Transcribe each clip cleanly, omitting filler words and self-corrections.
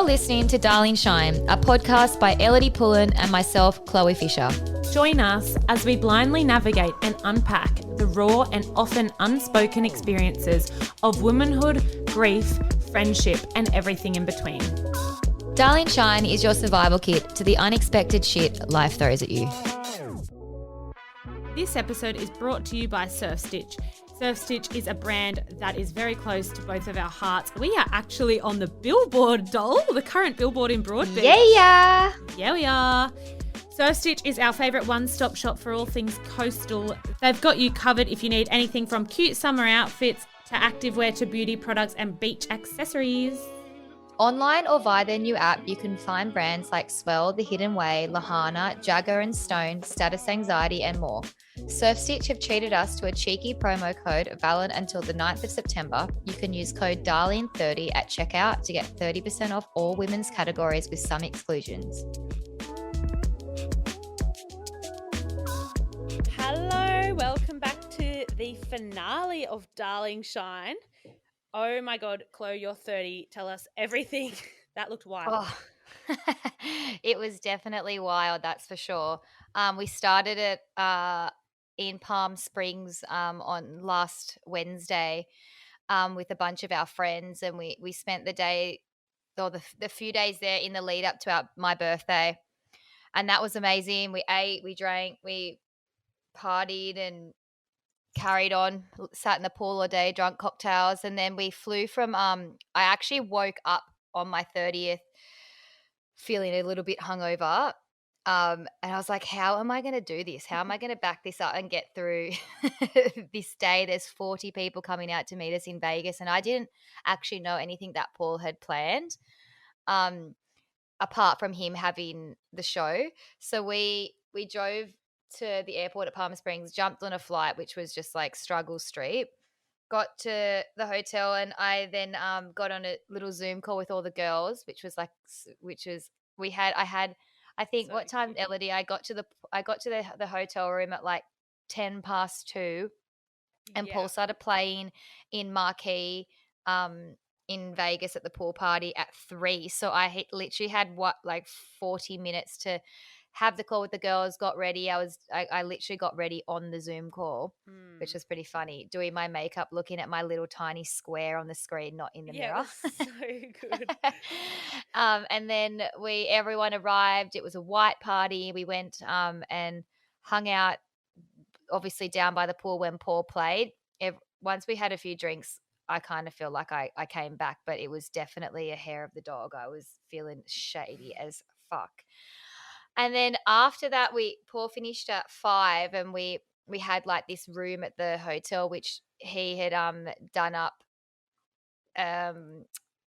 You're listening to Darling Shine, a podcast by Ellidy Pullen and myself, Chloe Fisher. Join us as we blindly navigate and unpack the raw and often unspoken experiences of womanhood, grief, friendship, and everything in between. Darling Shine is your survival kit to the unexpected shit life throws at you. This episode is brought to you by Surf Stitch. Surf Stitch is a brand that is very close to both of our hearts. We are actually on the billboard, doll, the current billboard in Broadbeach. Yeah. Yeah, we are. Surf Stitch is our favourite one-stop shop for all things coastal. They've got you covered if you need anything from cute summer outfits to activewear to beauty products and beach accessories. Online or via their new app, you can find brands like Swell, The Hidden Way, Lahana, Jagger and Stone, Status Anxiety, and more. Surf Stitch have treated us to a cheeky promo code valid until the 9th of September. You can use code DARLING30 at checkout to get 30% off all women's categories with some exclusions. Hello, welcome back to the finale of Darling Shine. Oh my God, Chloe, you're 30. Tell us everything. That looked wild. Oh. It was definitely wild, that's for sure. We started it in Palm Springs on last Wednesday with a bunch of our friends, and we spent the day or the few days there in the lead up to my birthday, and that was amazing. We ate, we drank, we partied and carried on, sat in the pool all day, drunk cocktails, and then we flew from I actually woke up on my 30th feeling a little bit hungover, and I was like, how am I going to do this? How am I going to back this up and get through this day? There's 40 people coming out to meet us in Vegas, and I didn't actually know anything that Paul had planned, apart from him having the show. So we drove to the airport at Palm Springs, jumped on a flight, which was just like struggle street, got to the hotel, and I then got on a little Zoom call with all the girls, I think So what time, cute. Ellidy, I got to the hotel room at like 2:10, and Yeah. Paul started playing in Marquee in Vegas at the pool party at 3. So I literally had 40 minutes to have the call with the girls, got ready. I literally got ready on the Zoom call, which was pretty funny, doing my makeup, looking at my little tiny square on the screen, not in the Yeah, it mirror. was so good. And then everyone arrived. It was a white party. We went and hung out, obviously down by the pool when Paul played. Once we had a few drinks, I kind of feel like I came back, but it was definitely a hair of the dog. I was feeling shady as fuck. And then after that, Paul finished at 5, and we had like this room at the hotel which he had done up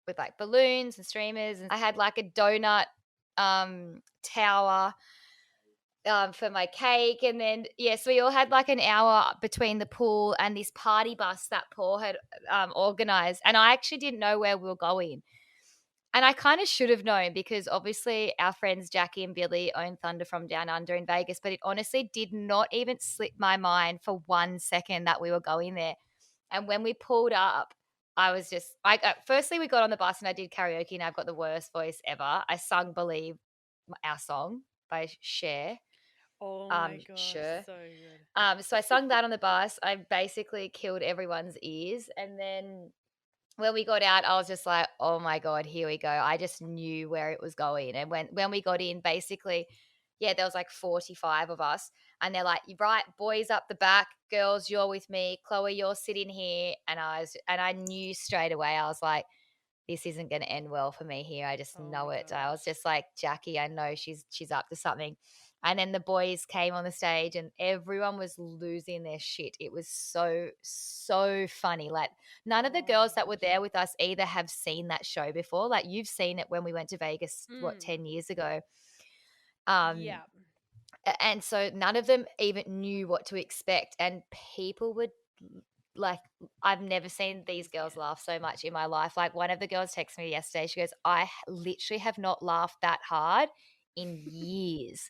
with like balloons and streamers, and I had like a donut tower for my cake. And then so we all had like an hour between the pool and this party bus that Paul had organized, and I actually didn't know where we were going. And I kind of should have known, because obviously our friends Jackie and Billy own Thunder from Down Under in Vegas, but it honestly did not even slip my mind for 1 second that we were going there. And when we pulled up, I was just firstly we got on the bus and I did karaoke, and I've got the worst voice ever. I sung Believe, our song by Cher. Oh my gosh, Sure. so good. So I sung that on the bus. I basically killed everyone's ears. And then when we got out, I was just like, oh my God, here we go. I just knew where it was going. And when we got in, basically, there was like 45 of us. And they're like, right, boys up the back, girls, you're with me. Chloe, you're sitting here. And I knew straight away, I was like, this isn't going to end well for me here. I just know my it. I was gosh. just like, Jackie, I know she's up to something. And then the boys came on the stage and everyone was losing their shit. It was so, so funny. Like, none of the girls that were there with us either have seen that show before. Like, you've seen it when we went to Vegas, 10 years ago. Yeah. And so none of them even knew what to expect. And people would, like, I've never seen these girls laugh so much in my life. Like, one of the girls texted me yesterday. She goes, I literally have not laughed that hard in years.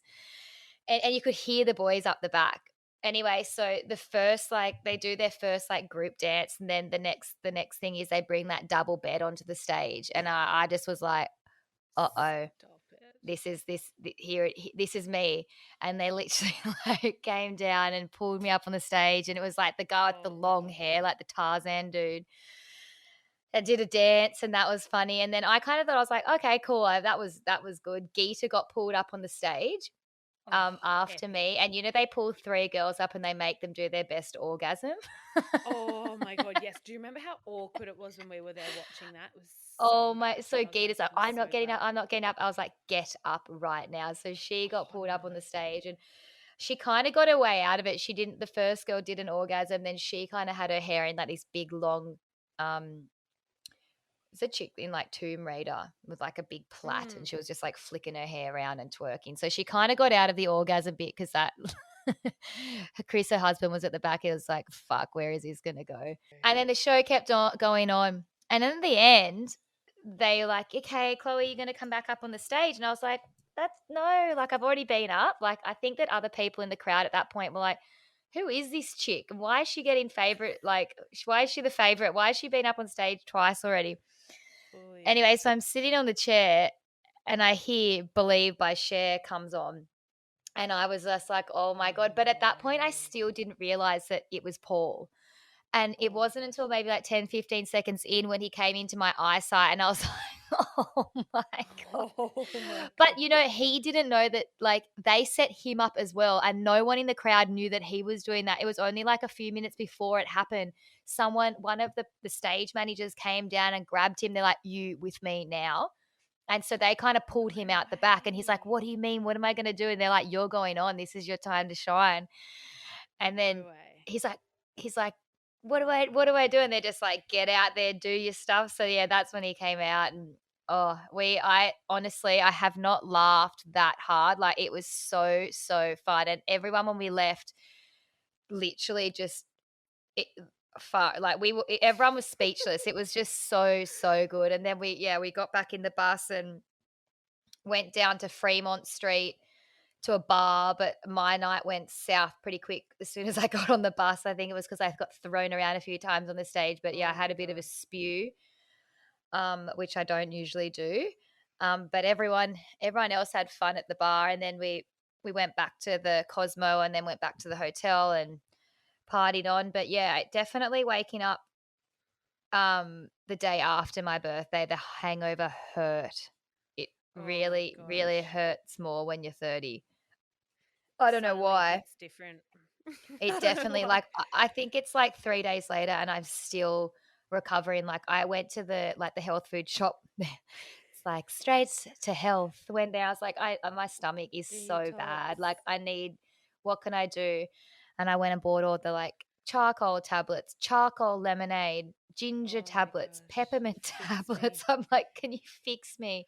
And you could hear the boys up the back. Anyway, so the first, they do their first group dance, and then the next thing is they bring that double bed onto the stage, and I just was like, uh-oh, Stop it. this is me. And they literally like came down and pulled me up on the stage, and it was like the guy with the Oh long no. hair, like the Tarzan dude, that did a dance, and that was funny. And then I kind of thought, I was like, okay, cool, that was good. Geeta got pulled up on the stage Oh, after me, epic. and they pull three girls up and they make them do their best orgasm. Oh my God, yes. Do you remember how awkward it was when we were there watching that? It was so Oh my, embarrassing. so I was like, Geeta's like, I'm I'm so not getting up, glad. I'm not getting up. I was like, get up right now. So she got Oh pulled up on the no. stage, and she kind of got her way out of it. She didn't, the first girl did an orgasm, then she kind of had her hair in like this big long, it's a chick in like Tomb Raider with like a big plait, and Mm. she was just like flicking her hair around and twerking. So she kind of got out of the orgasm bit because that Chris, her husband, was at the back. He was like, fuck, where is this going to go? And then the show kept on going on. And in the end, they were like, okay, Chloe, you're going to come back up on the stage. And I was like, that's no, like I've already been up. Like I think that other people in the crowd at that point were like, who is this chick? Why is she getting favorite? Like, why is she the favorite? Why has she been up on stage twice already? Oh yeah. Anyway, so I'm sitting on the chair and I hear Believe by Cher comes on. And I was just like, oh my Oh God. But at that point, I no. still didn't realize that it was Paul. And it Oh wasn't bless until maybe you. like 10, 15 seconds in when he came into my eyesight, and I was like, oh my God. Oh my But, God. he didn't know that, like, they set him up as well. And no one in the crowd knew that he was doing that. It was only like a few minutes before it happened. One of the stage managers came down and grabbed him. They're like, you with me now. And so they kind of No pulled him out the back, and he's like, way. what do you mean? What am I going to do? And they're like, you're going on. This is your time to shine. And then No way. he's like, he's like, what do I do? And they're just like, get out there, do your stuff. So yeah, that's when he came out. And I honestly, I have not laughed that hard. Like it was so, so fun. And everyone when we left, literally just it, far like everyone was speechless. It was just so, so good. And then we got back in the bus and went down to Fremont Street to a bar, but my night went south pretty quick as soon as I got on the bus. I think it was because I got thrown around a few times on the stage, but yeah, I Oh had my a bit of a God. spew, which I don't usually do. But everyone else had fun at the bar, and then we went back to the Cosmo, and then went back to the hotel and partied on. But yeah, definitely waking up the day after my birthday, the hangover hurt. It Oh my really, really gosh. hurts more when you're 30. I don't know Suddenly it why. hits different. It I don't know definitely, why. like, I think it's like 3 days later and I'm still recovering. Like, I went to the health food shop. It's like straight to health. Went there, I was like, my stomach is so Detox. bad. Like, what can I do? And I went and bought all the, like, charcoal tablets, charcoal lemonade, ginger Oh my tablets, gosh. peppermint Fix me. tablets. I'm like, can you fix me?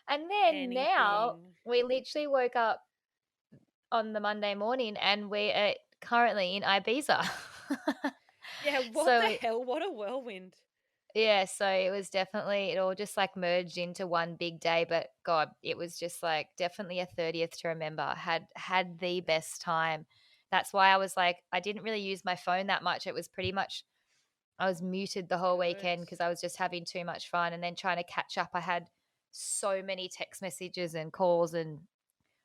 And then now Anything. we literally woke up on the Monday morning, and we are currently in Ibiza. Yeah, what the So hell? What a whirlwind. yeah, so it all just like merged into one big day. But God, it was just like definitely a 30th to remember. Had the best time. That's why I was like, I didn't really use my phone that much. It was pretty much I was muted the whole Good. weekend because I was just having too much fun, and then trying to catch up. I had so many text messages and calls, and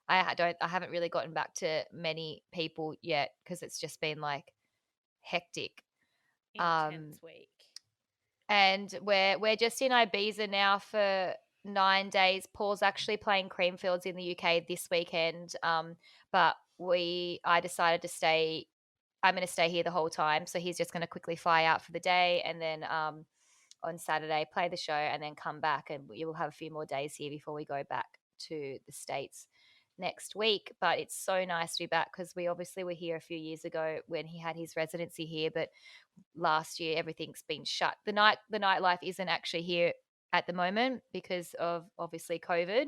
I haven't really gotten back to many people yet because it's just been like hectic. Um, Intense week. and we're just in Ibiza now for 9 days. Paul's actually playing Creamfields in the UK this weekend. But I decided to stay. I'm going to stay here the whole time, so he's just going to quickly fly out for the day, and then on Saturday play the show, and then come back, and we will have a few more days here before we go back to the States next week. But it's so nice to be back because we obviously were here a few years ago when he had his residency here, but last year everything's been shut. The nightlife isn't actually here at the moment because of obviously COVID.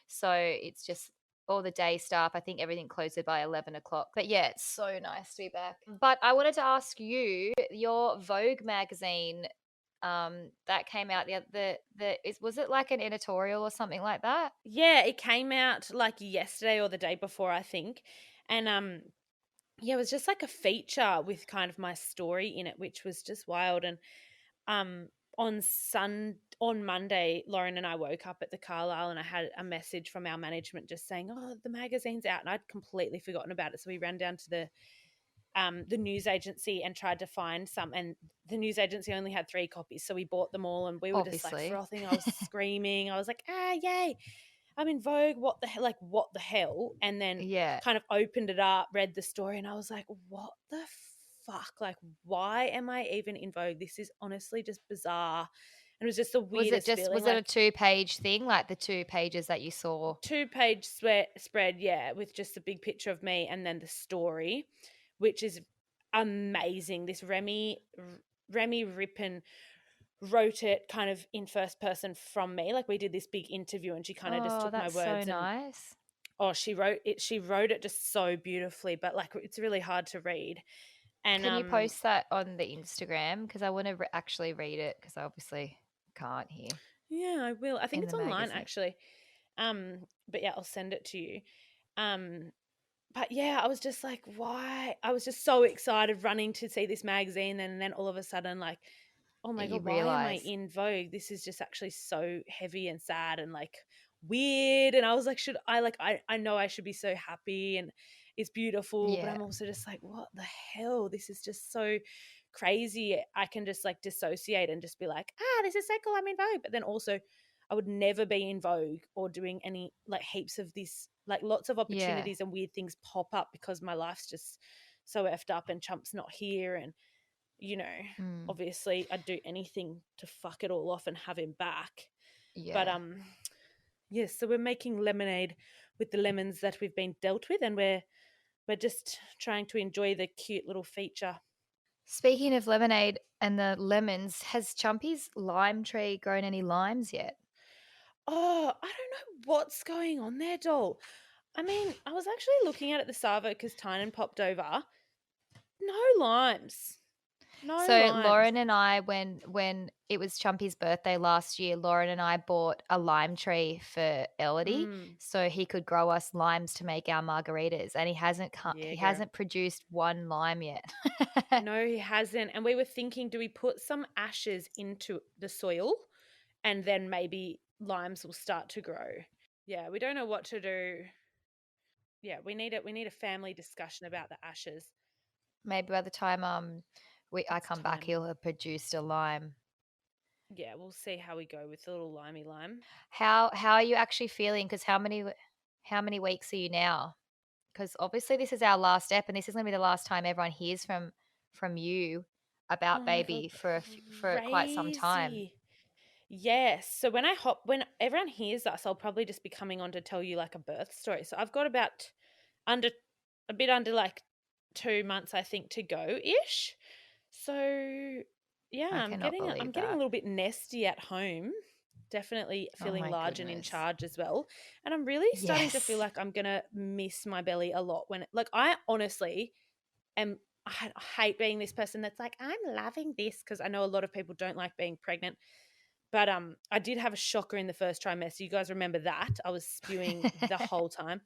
So it's just all the day stuff. I think everything closes by 11 o'clock. But yeah, it's so nice to be back. But I wanted to ask you, your Vogue magazine that came out was it like an editorial or something like that? Yeah, it came out like yesterday or the day before, I think. And yeah, it was just like a feature with kind of my story in it, which was just wild. And on Monday, Lauren and I woke up at the Carlisle and I had a message from our management just saying, "Oh, the magazine's out," and I'd completely forgotten about it. So we ran down to the news agency and tried to find some, and the news agency only had 3 copies, so we bought them all, and we were just like Obviously. frothing. I was screaming. I was like, "Ah, yay! I'm in Vogue. What the hell? Like, what the hell?" And then Yeah. kind of opened it up, read the story, and I was like, "What the fuck? Like, why am I even in Vogue? This is honestly just bizarre." And it was just the weirdest feeling. Was it a Like, 2-page thing, like the 2 pages that you saw? 2-page spread, yeah, with just a big picture of me and then the story, which is amazing. This Remy Rippon wrote it kind of in first person from me. Like, we did this big interview and she kind of just Oh, took my that's so words and nice. she wrote it just so beautifully, but like it's really hard to read. And Can you post that on the Instagram? Because I wanna actually read it because I obviously can't here yeah, I will. I think in it's the online magazine. actually. But yeah, I'll send it to you. Um but yeah, I was just like, why? I was just so excited running to see this magazine, and then all of a sudden, like, oh my You god, why am I realise. in Vogue? This is just actually so heavy and sad and like weird. And I was like, should I like I know I should be so happy and it's beautiful, but Yeah, I'm also just like, what the hell? This is just so crazy. I can just like dissociate and just be like, this is so cool, I'm in Vogue. But then also I would never be in Vogue or doing any like heaps of this, like lots of yeah. opportunities and weird things pop up because my life's just so effed up and Chump's not here. And, you know, Mm, obviously I'd do anything to fuck it all off and have him back. But yeah. yes, so we're making lemonade with the lemons that we've been dealt with, and we're just trying to enjoy the cute little feature. Speaking of lemonade and the lemons, has Chumpy's lime tree grown any limes yet? Oh, I don't know what's going on there, doll. I mean, I was actually looking at it this Savo because Tynan popped over. No limes. No So limes. Lauren and I, when it was Chumpy's birthday last year, Lauren and I bought a lime tree for Ellidy Mm. so he could grow us limes to make our margaritas, and Yeah, he girl. hasn't produced one lime yet. No, he hasn't. And we were thinking, do we put some ashes into the soil and then maybe limes will start to grow? Yeah, we don't know what to do. Yeah, we need a family discussion about the ashes. Maybe by the time I It's come back, time. he'll have produced a lime. Yeah, we'll see how we go with the little limey lime. How are you actually feeling? Because how many weeks are you now? Because obviously this is our last step, and this is going to be the last time everyone hears from you about Oh my god, baby for quite some time. crazy. Yes. So when everyone hears us, I'll probably just be coming on to tell you like a birth story. So I've got about under a bit under like 2 months, I think, to go ish. So yeah, I cannot I'm believe getting a that. little bit nesty at home. Definitely Oh feeling my large and in goodness. charge as well. And I'm really starting to feel Yes. like I'm gonna miss my belly a lot when like I honestly am I hate being this person that's like, I'm loving this because I know a lot of people don't like being pregnant. But I did have a shocker in the first trimester. You guys remember that? I was spewing the whole time.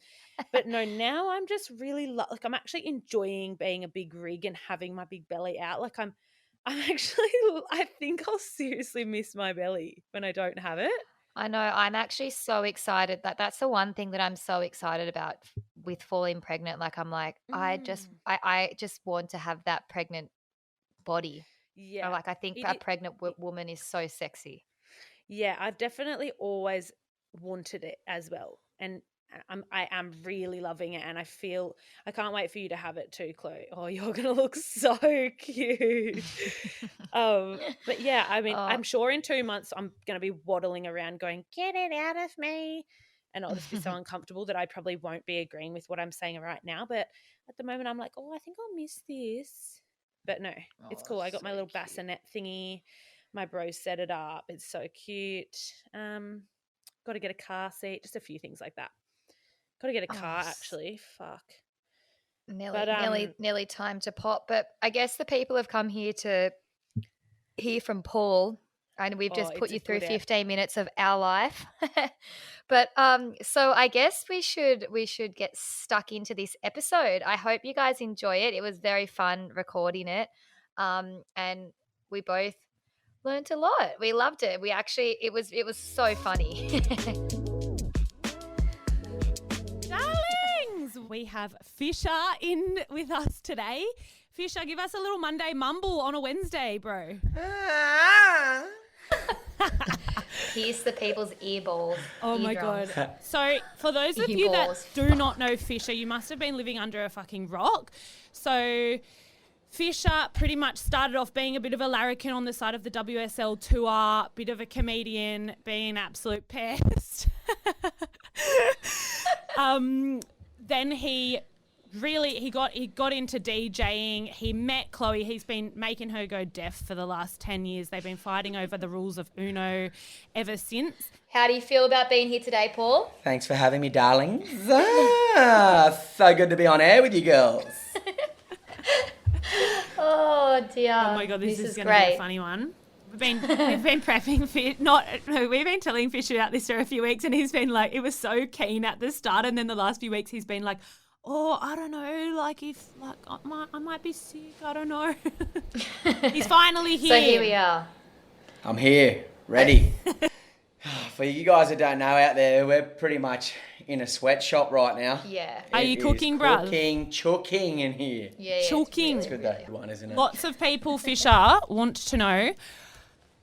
But no, now I'm just really like I'm actually enjoying being a big rig and having my big belly out. Like I'm actually I think I'll seriously miss my belly when I don't have it. I know. I'm actually so excited that's the one thing that I'm so excited about with falling pregnant. Like I'm like, Mm, I just want to have that pregnant body. Or yeah. like I think It, a it pregnant woman is so sexy. Yeah, I've definitely always wanted it as well. And I am really loving it, and I can't wait for you to have it too, Chloe. Oh, you're gonna look so cute. But yeah, I mean, Oh. I'm sure in 2 months I'm gonna be waddling around going, "Get it out of me," and I'll just be so uncomfortable that I probably won't be agreeing with what I'm saying right now. But at the moment, I'm like, "Oh, I think I'll miss this." But no, it's Oh, cool. I got so my little cute. bassinet thingy. My bro set it up. It's so cute. Got to get a car seat. Just a few things like that. Got to get a Oh, car actually. Fuck. But nearly time to pop. But I guess the people have come here to hear from Paul, and we've oh, just put it's a you through good app. 15 minutes of our life. But so I guess we should get stuck into this episode. I hope you guys enjoy it. It was very fun recording it. And we both Learned a lot. We loved it. It was so funny. Darlings, we have Fisher in with us today. Fisher, give us a little Monday mumble on a Wednesday, bro. Pierce the people's earballs. Oh my eardrums. God. So for those of you that Earballs. do not know Fisher, you must have been living under a fucking rock. So Fisher pretty much started off being a bit of a larrikin on the side of the WSL tour, bit of a comedian, being an absolute pest. Then he got into DJing. He met Chloe. He's been making her go deaf for the last 10 years. They've been fighting over the rules of Uno ever since. How do you feel about being here today, Paul? Thanks for having me, darling. So good to be on air with you girls. Oh dear. Oh my God, this is going to great. be a funny one. We've been prepping we've been telling Fisher about this for a few weeks, and he's been like, it was so keen at the start, and then the last few weeks he's been like, oh, I don't know, like if like I might be sick, I don't know. He's finally here. So here we are. I'm here, ready. For you guys that don't know out there, we're pretty much in a sweatshop right now. Yeah. Are you cooking, bruv? Cooking in here. Yeah. Chalking. It's good though, good one, isn't it? Lots of people, Fisher, want to know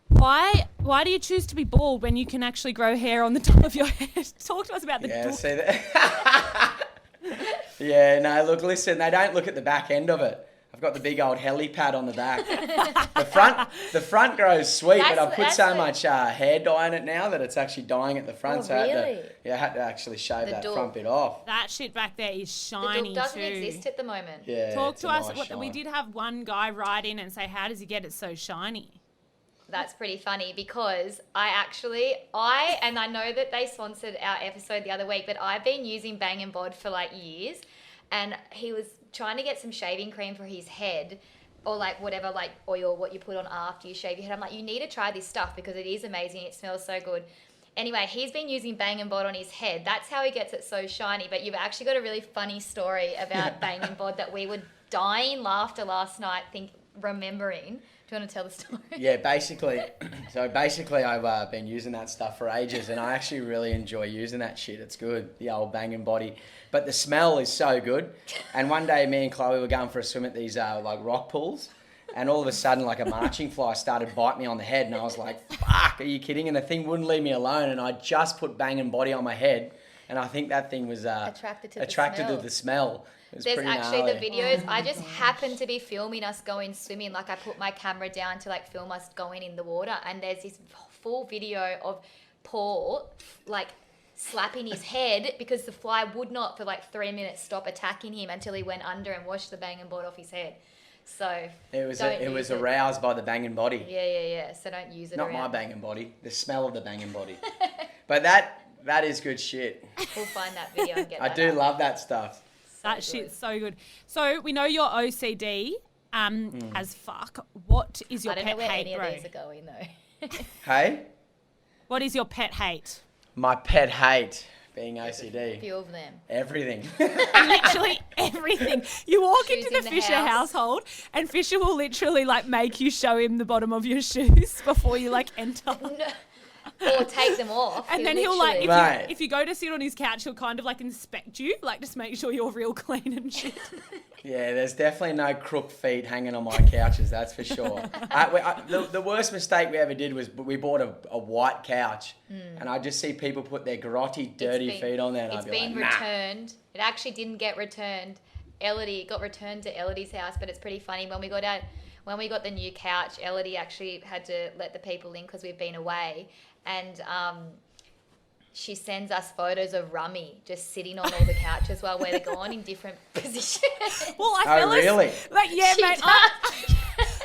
why do you choose to be bald when you can actually grow hair on the top of your head? Talk to us about the Yeah, dook. see that? Yeah, no, look, listen, they don't look at the back end of it. I've got the big old helipad on the back. The front grows sweet, but I've put so much hair dye in it now that it's actually dyeing at the front. Oh, so really? I had to actually shave The that dook. front bit off. That shit back there is The shiny dook doesn't too. exist at the moment. Yeah, Talk it's to a us. nice We shine. did have one guy write in and say, how does he get it so shiny? That's pretty funny because I know that they sponsored our episode the other week, but I've been using Bang & Bod for like years, and he was trying to get some shaving cream for his head, or like whatever, like oil, what you put on after you shave your head. I'm like, you need to try this stuff because it is amazing. It smells so good. Anyway, he's been using Bang & Bod on his head. That's how he gets it so shiny. But you've actually got a really funny story about Bang & Bod that we were dying laughter last night, remembering. Do you want to tell the story? Yeah, basically I've been using that stuff for ages, and I actually really enjoy using that shit. It's good, the old Bang & Body. But the smell is so good. And one day me and Chloe were going for a swim at these like rock pools, and all of a sudden like a marching fly started biting me on the head, and I was like, fuck, are you kidding? And the thing wouldn't leave me alone, and I just put Bang & Body on my head, and I think that thing was attracted to the smell. There's actually gnarly. the videos. I just happened to be filming us going swimming. Like I put my camera down to like film us going in the water, and there's this full video of Paul like slapping his head because the fly would not for like 3 minutes stop attacking him until he went under and washed the Bang & Bod off his head. So it was aroused by the Bang & Body. Yeah. So don't use it. Not around. my Bang & Body, the smell of the Bang & Body. But that is good shit. We'll find that video and get I that do up. love that stuff. That shit's so good. So we know you're OCD as fuck. What is your I don't pet know where hate, any bro? of these are going though. Hey? What is your pet hate? My pet hate being OCD. Few of them. Everything. Literally everything. You walk Shoes into in the the Fisher house. household, and Fisher will literally like make you show him the bottom of your shoes before you like enter. Or take them off. And then he'll like, Right. if you go to sit on his couch, he'll kind of like inspect you, like just make sure you're real clean and shit. Yeah, there's definitely no crook feet hanging on my couches, that's for sure. The worst mistake we ever did was we bought a white couch, and I just see people put their grotty, dirty feet on there, and It's I'd be been like, nah. returned. It actually didn't get returned. It got returned to Ellidy's house, but it's pretty funny. When we got the new couch, Ellidy actually had to let the people in because we've been away, and she sends us photos of Rummy just sitting on all the couches while we're gone in different positions. Well, I Oh, fell really? Like, yeah, She mate. does.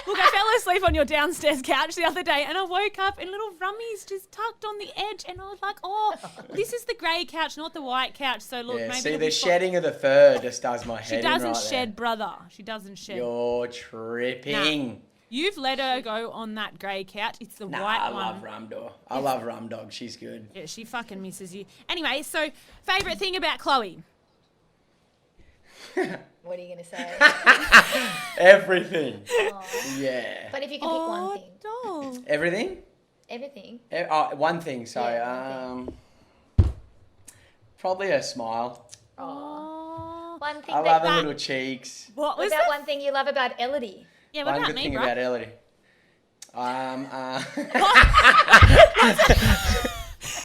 Look, I fell asleep on your downstairs couch the other day, and I woke up and little Rummy's just tucked on the edge, and I was like, oh, this is the grey couch, not the white couch. So look, Yeah, maybe see, it'll the be shedding of the fur just does my She head in doesn't right shed, brother. She doesn't there. shed. You're tripping. You've let her go on that grey couch. It's the Nah, white I one. love Rumdog. I love Rumdog. She's good. Yeah, she fucking misses you. Anyway, so favourite thing about Chloe? What are you going to say? Everything. Aw. Yeah. But if you could pick one thing. Doll. Everything? Everything. One thing, sorry. Yeah, one Probably her smile. Oh. One thing I love her little cheeks. What What was about that? one thing you love about Ellidy? Yeah, what One about good me, thing bro? about Ellidy.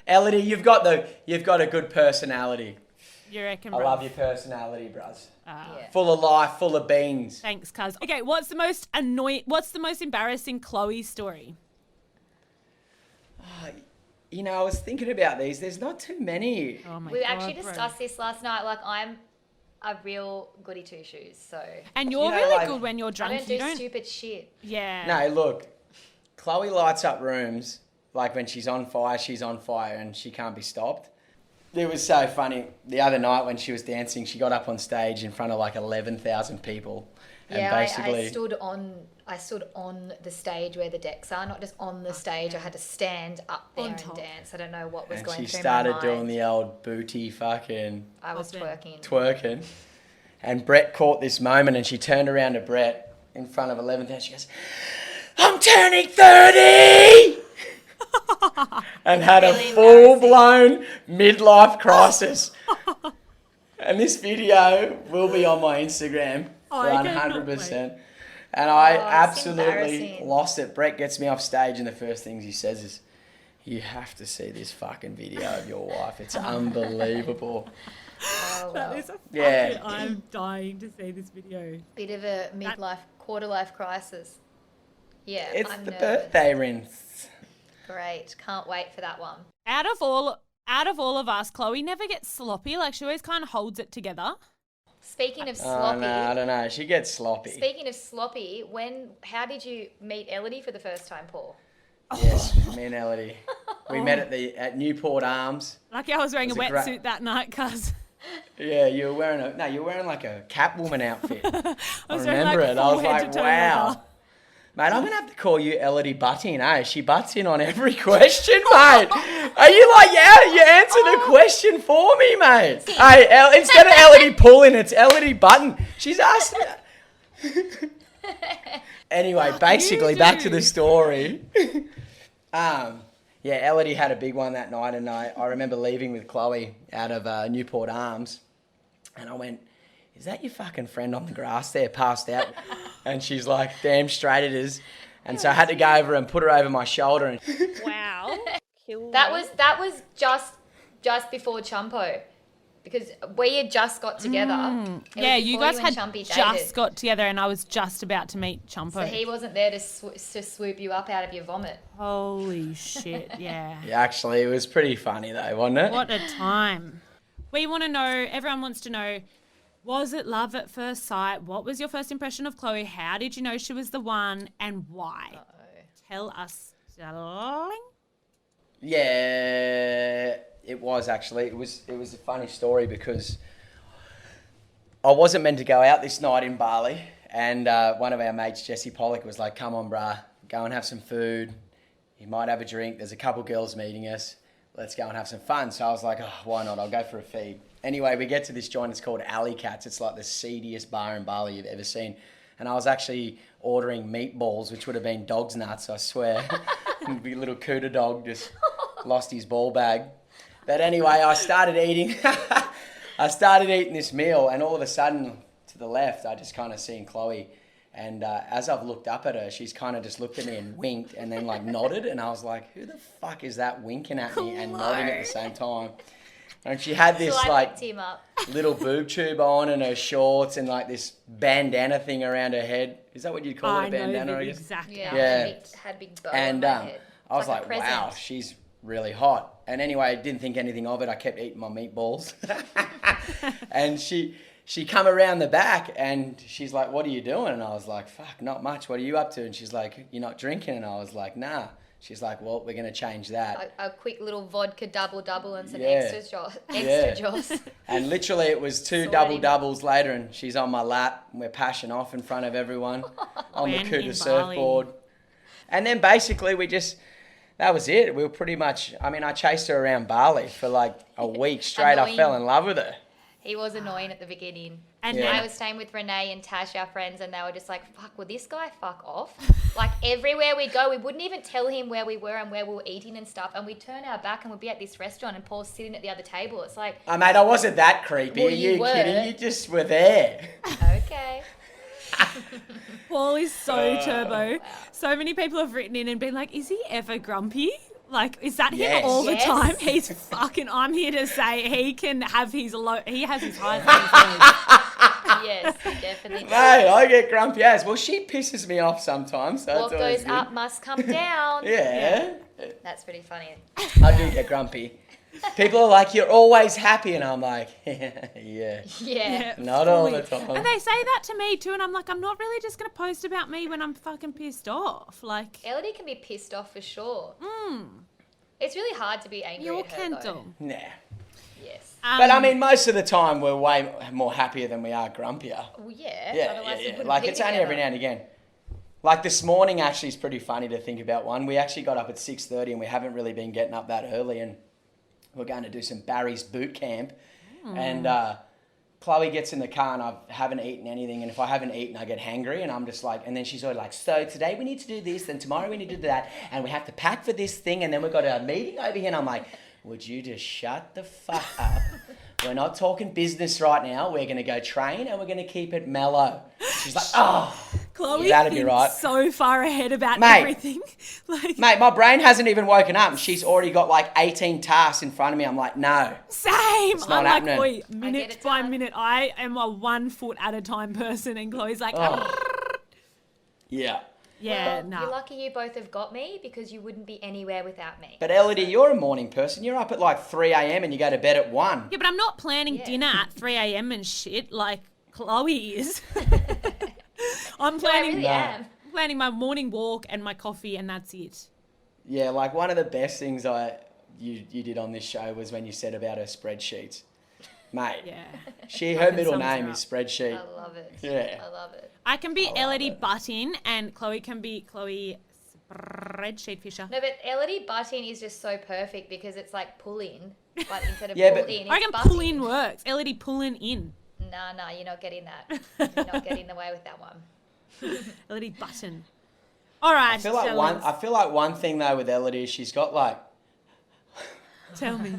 Ellidy, you've got a good personality. You reckon, I bro? love your personality, bros. Yeah. Full of life, full of beans. Thanks, cuz. Okay, what's the most embarrassing Chloe story? You know, I was thinking about these. There's not too many. Oh my We god. actually bro. discussed this last night. Like, I'm a real goody two shoes, so And you're You know, really like- good when you're I drunk. don't do stupid shit. Yeah. No, look, Chloe lights up rooms. Like when she's on fire and she can't be stopped. It was so funny. The other night when she was dancing, she got up on stage in front of like 11,000 people. And Yeah, basically, I stood on the stage where the decks are, not just on the stage. I had to stand up there On and top. dance. I don't know what was and going she through started my mind. doing the old booty fucking I was Husband. twerking. And Brett caught this moment and she turned around to Brett in front of 11,000. She goes, "I'm turning 30!" and had a Really full-blown midlife crisis. And this video will be on my Instagram for I cannot 100%. And I Oh, it's absolutely embarrassing. lost it. Brett gets me off stage and the first things he says is, "You have to see this fucking video of your wife. It's unbelievable." Oh, well. That is a Yeah. I'm dying to see this video. Bit of a midlife, quarter-life crisis. Yeah, It's I'm the nervous. birthday rinse. Great. Can't wait for that one. Out of all of us, Chloe never gets sloppy. Like she always kind of holds it together. Speaking of Oh, sloppy, no, I don't know. She gets sloppy. speaking of sloppy, how did you meet Ellidy for the first time, Paul? Yes, me and Ellidy. We met at Newport Arms. Lucky I was wearing a Was a great- wetsuit that night, cuz. Yeah, you were wearing like a Catwoman outfit. I I was wearing remember it. I full was head to like, toe wow. leather. Mate, I'm going to have to call you Ellidy Buttin, eh? She butts in on every question, mate. Are you like, yeah, you answered a question for me, mate. Hey, instead of Ellidy pulling, it's Ellidy Buttin. She's asked me. Anyway, basically, back to the story. Yeah, Ellidy had a big one that night, and I remember leaving with Chloe out of Newport Arms, and I went, "Is that your fucking friend on the grass there, passed out?" And she's like, "Damn straight it is." And so I had to go over and put her over my shoulder. And Wow. That was just before Chumpo, because we had just got together. It was Yeah, you before guys and had Chumpy just dated. got together and I was just about to meet Chumpo. So he wasn't there to swoop you up out of your vomit. Holy shit, yeah. yeah, actually, it was pretty funny though, wasn't it? What a time. We want to know, everyone wants to know, was it love at first sight? What was your first impression of Chloe? How did you know she was the one and why? Tell us, darling. Yeah, it was actually. It was a funny story because I wasn't meant to go out this night in Bali, and one of our mates, Jesse Pollock, was like, "Come on, bruh, go and have some food. You might have a drink. There's a couple girls meeting us. Let's go and have some fun." So I was like, "Oh, why not? I'll go for a feed." Anyway, we get to this joint. It's called Alley Cats. It's like the seediest bar in Bali you've ever seen. And I was actually ordering meatballs, which would have been dog's nuts, I swear. And the little cooter dog just lost his ball bag. But anyway, I started eating. I started eating this meal, and all of a sudden, to the left, I just kind of seen Chloe. And as I've looked up at her, she's kind of just looked at me and winked, and then like nodded. And I was like, "Who the fuck is that winking at me and nodding at the same time?" And she had this So I like picked him up. little boob tube on and her shorts and like this bandana thing around her head. Is that what you'd call it, a bandana? I guess? exact Yeah, Yeah. had a big bow And on my head. I was It's like, a present. wow, she's really hot. And anyway, I didn't think anything of it. I kept eating my meatballs. And she come around the back and she's like, "What are you doing?" And I was like, "Fuck, not much. What are you up to?" And she's like, "You're not drinking?" And I was like, "Nah." She's like, "Well, we're going to change that." A quick little vodka double and some Yeah. extra joss. And literally it was two Sorted. double-doubles later and she's on my lap and we're pashing off in front of everyone on the When in Cooter Bali. surfboard. And then basically that was it. We were pretty much, I chased her around Bali for like a week straight. I Annoying. fell in love with her. He was annoying at the beginning. And Yeah. then I was staying with Renee and Tash, our friends, and they were just like, fuck, will this guy fuck off? Like, everywhere we go, we wouldn't even tell him where we were and where we were eating and stuff. And we'd turn our back and we'd be at this restaurant and Paul's sitting at the other table. It's like, Oh, mate, I wasn't that creepy. Well, Are you you were. kidding? You just were there. okay. Paul is so turbo. So many people have written in and been like, is he ever grumpy? Like, is that Yes. him all the Yes. time? He's fucking, I'm here to say he can have his he has his highs and his lows. Yes, he definitely does. Mate, I get grumpy as. Well, she pisses me off sometimes. So What that's always goes good. up must come down. Yeah. That's pretty funny. I do get grumpy. People are like, you're always happy. And I'm like, yeah. Yeah. Not all fully. the time. And they say that to me too, and I'm like, I'm not really just going to post about me when I'm fucking pissed off. Like, Ellidy can be pissed off for sure. It's really hard to be angry you're at her, though. Kendall. Nah. Yes. But I mean, most of the time we're way more happier than we are grumpier. Well, yeah. Yeah, Otherwise we yeah. wouldn't Like be it's only together. every now and again. Like this morning actually is pretty funny to think about one. We actually got up at 6:30 and we haven't really been getting up that early, and we're going to do some Barry's boot camp. And Chloe gets in the car and I haven't eaten anything, and if I haven't eaten I get hangry, and I'm just like, and then she's always like, so today we need to do this, and tomorrow we need to do that, and we have to pack for this thing, and then we've got a meeting over here, and I'm like, would you just shut the fuck up? We're not talking business right now. We're going to go train and we're going to keep it mellow. She's like, oh. Chloe That'd be thinks right. so far ahead about Mate. everything. Like, Mate, my brain hasn't even woken up and she's already got like 18 tasks in front of me. I'm like, no. same. not I'm like, happening. oi, get minute it by done. minute, I am a 1 foot at a time person, and Chloe's like, Oh. Yeah. yeah, Well, nah. You're lucky you both have got me because you wouldn't be anywhere without me. But Ellidy, you're a morning person. You're up at like 3 a.m. and you go to bed at 1. Yeah, but I'm not planning Yeah. dinner at 3 a.m. and shit like Chloe is. I'm No, I planning really No. am. planning my morning walk and my coffee, and that's it. Yeah, like one of the best things you did on this show was when you said about her spreadsheets. Mate, Yeah. her Fucking middle sums her name up. is spreadsheet. I love it. Yeah. I love it. I can be love Ellidy it. Buttin, and Chloe can be Chloe Spreadsheet Fisher. No, but Ellidy butting is just so perfect because it's like pulling, but instead of Yeah, pull but- in, I it's reckon butting. pull in works. Ellidy pulling in. Nah, you're not getting that. You're not getting away with that one. Ellidy Button. All right. I feel like one thing though with Ellidy is she's got like, Tell me.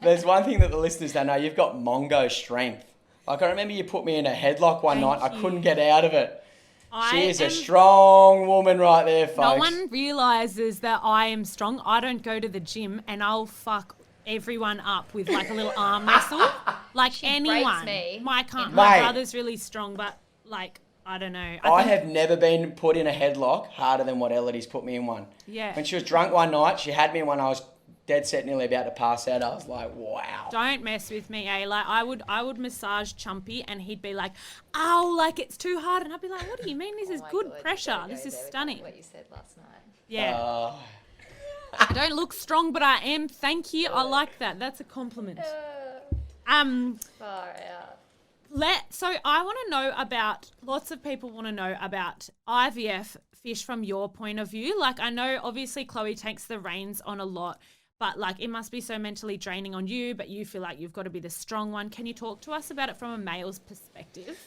there's one thing that the listeners don't know. You've got Mongo strength. Like I remember you put me in a headlock one Thank night. I you. couldn't get out of it. I She is a am- strong woman right there, folks. No one realizes that I am strong. I don't go to the gym, and I'll fuck everyone up with like a little arm wrestle. Like She anyone. breaks me. My Mate. brother's really strong, but like I don't know. I think- have never been put in a headlock harder than what Ellidy's put me in one. Yeah. When she was drunk one night, she had me in one. I was dead set, nearly about to pass out. I was like, wow. Don't mess with me, eh? Like I would massage Chumpy, and he'd be like, "Ow, like it's too hard," and I'd be like, "What do you mean? This is Oh my good God, pressure. don't This go is there with stunning." What you said last night. Yeah. I don't look strong, but I am. Thank you. I like that. That's a compliment. Far out. So I want to know about, lots of people want to know about IVF fish from your point of view. Like I know obviously Chloe takes the reins on a lot, but like it must be so mentally draining on you, but you feel like you've got to be the strong one. Can you talk to us about it from a male's perspective?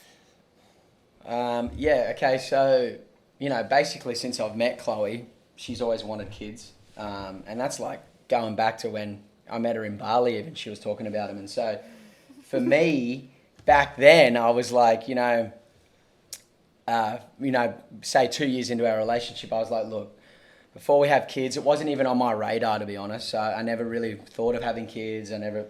Yeah, okay, so, basically since I've met Chloe, she's always wanted kids. And that's like going back to when I met her in Bali, even she was talking about them. And so for me, back then, I was like, say 2 years into our relationship, I was like, look, before we have kids, it wasn't even on my radar, to be honest. So I never really thought of having kids. I never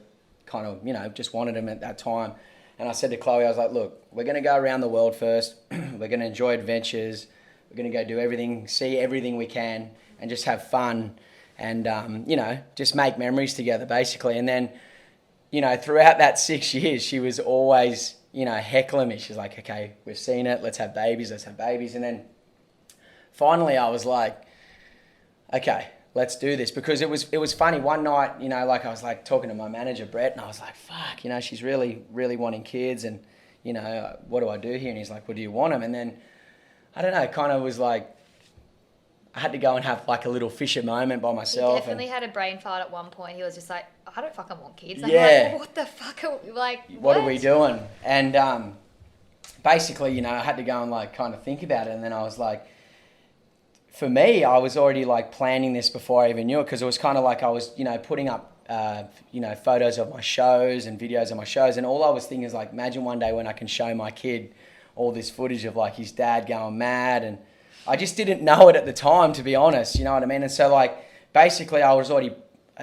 kind of, just wanted them at that time. And I said to Chloe, I was like, look, we're going to go around the world first. We're going to enjoy adventures. We're going to go do everything, see everything we can, and just have fun and, just make memories together, basically. And then, throughout that 6 years, she was always, heckling me. She's like, okay, we've seen it. Let's have babies. And then finally I was like, okay, let's do this. Because it was funny. One night, I was like talking to my manager, Brett, and I was like, fuck, she's really, really wanting kids. And, what do I do here? And he's like, well, do you want them? And then, I don't know, kind of was like, I had to go and have like a little Fisher moment by He myself. definitely had a brain fart at one point. He was just like, I don't fucking want kids. I'm Yeah. like, what the fuck are we, like, What are we doing? And basically, you know, I had to go and like kind of think about it. And then I was like, for me, I was already like planning this before I even knew it, because it was kind of like I was, you know, putting up, you know, photos of my shows and videos of my shows. And all I was thinking is like, imagine one day when I can show my kid all this footage of like his dad going mad. And I just didn't know it at the time, to be honest, you know what I mean? And so like, basically I was already,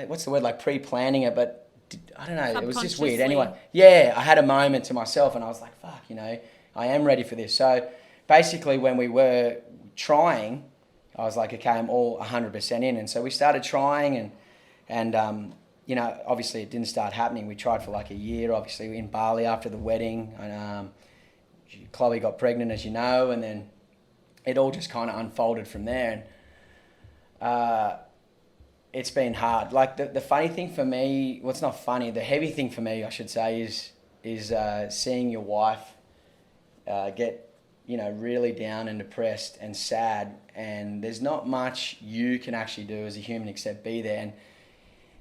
what's the word, like pre-planning it, but I don't know, it was just weird. Anyway, yeah, I had a moment to myself and I was like, fuck, you know, I am ready for this. So basically when we were trying, I was like, okay, I'm all 100% in. And so we started trying and you know, obviously it didn't start happening. We tried for like a year, obviously in Bali after the wedding. And Chloe got pregnant, as you know, and then it all just kind of unfolded from there. And it's been hard. Like the funny thing for me, well, it's not funny, the heavy thing for me, I should say, is seeing your wife get, you know, really down and depressed and sad, and there's not much you can actually do as a human except be there. And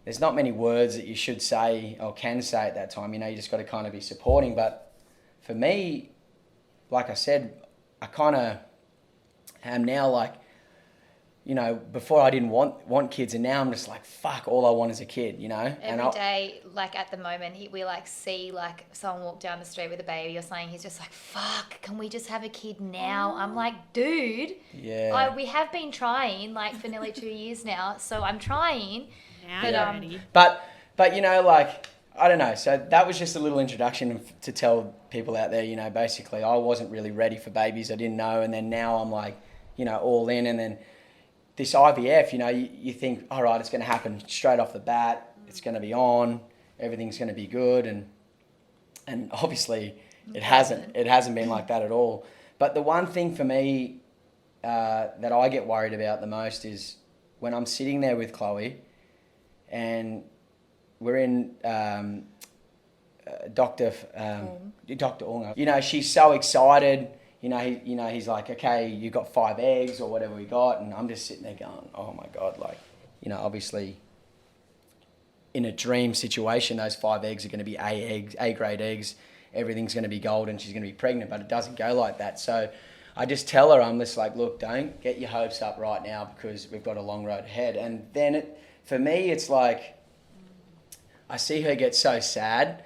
there's not many words that you should say or can say at that time. You know, you just got to kind of be supporting. But for me, like I said, I kind of am now like, you know, before I didn't want kids, and now I'm just like, fuck, all I want is a kid, you know? Every day, like at the moment, we like see like someone walk down the street with a baby or something. He's just like, fuck, can we just have a kid now? I'm like, dude, yeah. We have been trying like for nearly 2 years now. So I'm trying. But you know, like, I don't know. So that was just a little introduction to tell people out there, you know, basically I wasn't really ready for babies. I didn't know. And then now I'm like, you know, all in. And then this IVF, you know, you think, all right, it's going to happen straight off the bat. It's going to be on. Everything's going to be good. And obviously it hasn't been like that at all. But the one thing for me that I get worried about the most is when I'm sitting there with Chloe and we're in Dr. Ong. You know, she's so excited. You know, he's like, okay, you got 5 eggs or whatever we got. And I'm just sitting there going, oh my God, like, you know, obviously in a dream situation, those 5 eggs are going to be A-grade eggs. Everything's going to be golden. She's going to be pregnant, but it doesn't go like that. So I just tell her, I'm just like, look, don't get your hopes up right now because we've got a long road ahead. And then for me, it's like, I see her get so sad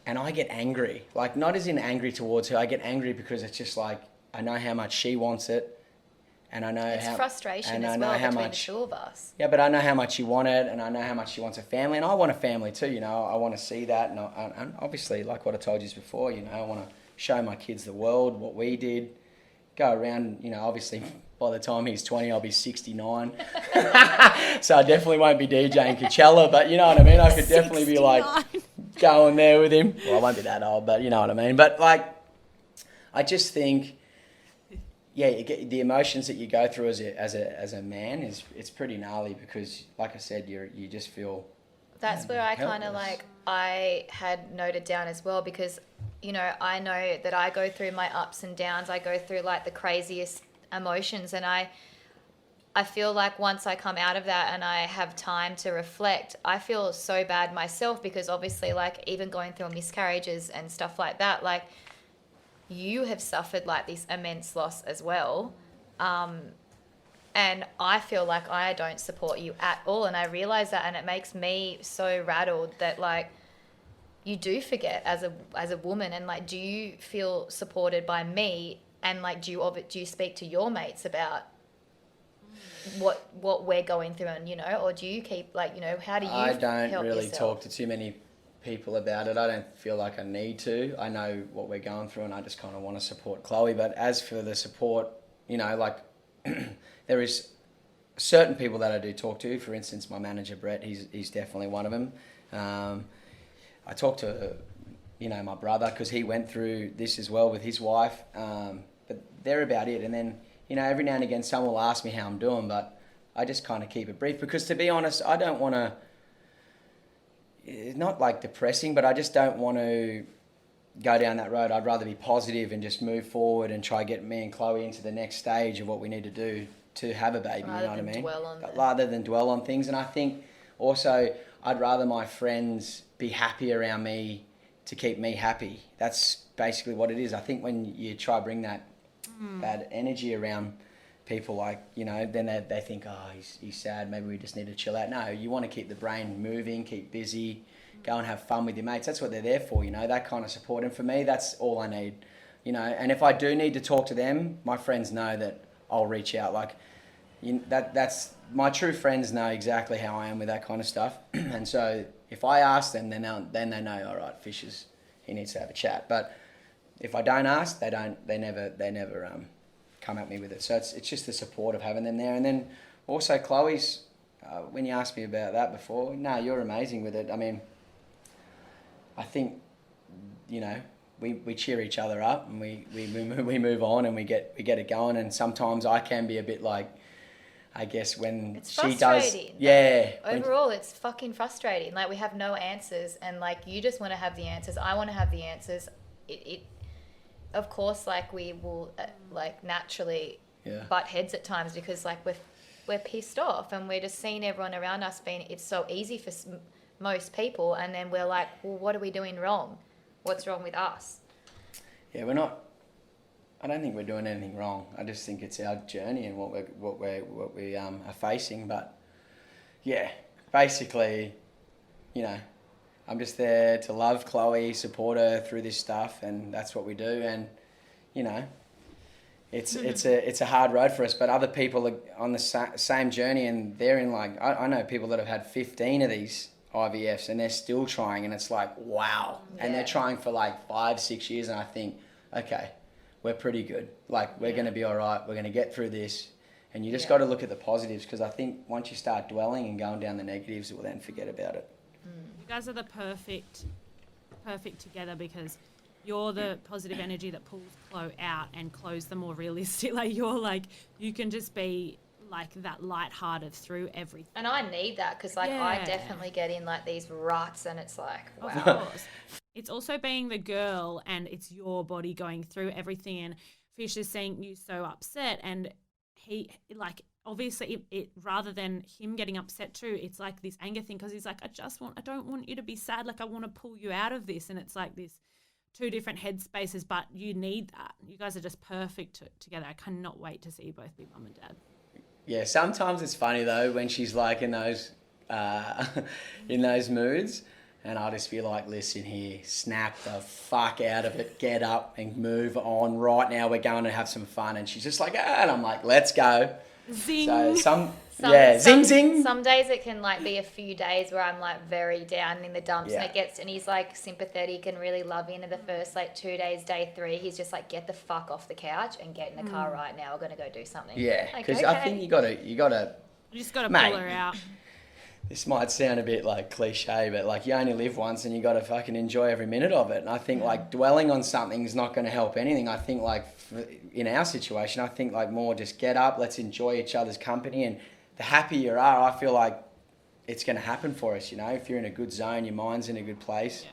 and I get angry. Like, not as in angry towards her. I get angry because it's just like, I know how much she wants it. And I know it's how... frustration and as I know well how between much, the two of us. Yeah, but I know how much she wanted and I know how much she wants a family. And I want a family too, you know. I want to see that. And obviously, like what I told you before, you know, I want to show my kids the world, what we did. Go around, you know, obviously by the time he's 20, I'll be 69. So I definitely won't be DJing Coachella, but you know what I mean? I could definitely be like going there with him. Well, I won't be that old, but you know what I mean? But like, I just think, yeah, you get the emotions that you go through as a man it's pretty gnarly because, like I said, you just feel... That's where I kind of helpless. like, I had noted down as well because, you know, I know that I go through my ups and downs. I go through like the craziest emotions and I feel like once I come out of that and I have time to reflect, I feel so bad myself because obviously like even going through miscarriages and stuff like that, like you have suffered like this immense loss as well. And I feel like I don't support you at all. And I realize that, and it makes me so rattled that like you do forget as a woman. And like, do you feel supported by me? And like, do you speak to your mates about what we're going through, and you know, or do you keep like, you know, how do you? I don't help really yourself? talk to too many people about it. I don't feel like I need to. I know what we're going through, and I just kind of want to support Chloe. But as for the support, you know, like. There is certain people that I do talk to. For instance, my manager, Brett, he's definitely one of them. I talk to, you know, my brother because he went through this as well with his wife. But they're about it. And then, you know, every now and again someone will ask me how I'm doing, but I just kind of keep it brief because, to be honest, I don't want to... It's not like depressing, but I just don't want to go down that road. I'd rather be positive and just move forward and try to get me and Chloe into the next stage of what we need to do to have a baby, Rather you know what I than mean? dwell on the- Rather than dwell on things. And I think also I'd rather my friends be happy around me to keep me happy. That's basically what it is. I think when you try to bring that bad energy around people, like, you know, then they think, oh, he's sad, maybe we just need to chill out. No, you want to keep the brain moving, keep busy, go and have fun with your mates. That's what they're there for, you know, that kind of support. And for me, that's all I need, you know. And if I do need to talk to them, my friends know that I'll reach out. Like, that's my true friends know exactly how I am with that kind of stuff. And so if I ask them, then they know, all right, Fisher's, he needs to have a chat. But if I don't ask, they never come at me with it. So it's just the support of having them there. And then also Chloe's, when you asked me about that before, no, you're amazing with it. I mean, I think, you know, we cheer each other up, and we move on, and we get it going. And sometimes I can be a bit like, I guess when it's she does, frustrating. yeah. Overall, it's fucking frustrating. Like, we have no answers, and like, you just want to have the answers. I want to have the answers. It of course, like, we will like naturally butt heads at times, because like we're pissed off, and we're just seeing everyone around us being. It's so easy for most people, and then we're like, well, what are we doing wrong? What's wrong with us? Yeah, we're not. I don't think we're doing anything wrong. I just think it's our journey and what we are facing. But yeah, basically, you know, I'm just there to love Chloe, support her through this stuff, and that's what we do. And you know, it's a hard road for us. But other people are on the same journey, and they're in like I know people that have had 15 of these IVFs, and they're still trying, and it's like wow. Yeah. And they're trying for like 5-6 years, and I think, okay, we're pretty good. Like, we're going to be all right. We're going to get through this. And you just got to look at the positives, because I think once you start dwelling and going down the negatives, we'll then forget about it. You guys are the perfect together, because you're the positive energy that pulls Chloe out, and Chloe's the more realistic. Like, you're like, you can just be like that lighthearted through everything. And I need that, because like I definitely get in like these ruts, and it's like, wow. Of course. It's also being the girl, and it's your body going through everything, and Fisher's seeing you so upset, and he, like, obviously it rather than him getting upset too, it's like this anger thing, because he's like, I don't want you to be sad, like I want to pull you out of this. And it's like this two different headspaces, but you need that. You guys are just perfect together. I cannot wait to see you both be mum and dad. Yeah, sometimes it's funny though when she's like in those moods, and I'll just be like, listen here, snap the fuck out of it, get up and move on. Right now we're going to have some fun. And she's just like, and I'm like, let's go. Zing. So zing zing. Some days it can like be a few days where I'm like very down in the dumps, Yeah. and he's like sympathetic and really loving. And the first like 2 days, day 3, he's just like, get the fuck off the couch and get in the car right now. We're gonna go do something. Yeah, Like, because okay. I think you gotta. You just got to Mate. pull her out. This might sound a bit like cliche, but like, you only live once, and you got to fucking enjoy every minute of it. And I think like dwelling on something is not going to help anything. I think like in our situation, I think like more just get up, let's enjoy each other's company, and the happier you are, I feel like it's going to happen for us. You know, if you're in a good zone, your mind's in a good place. Yeah.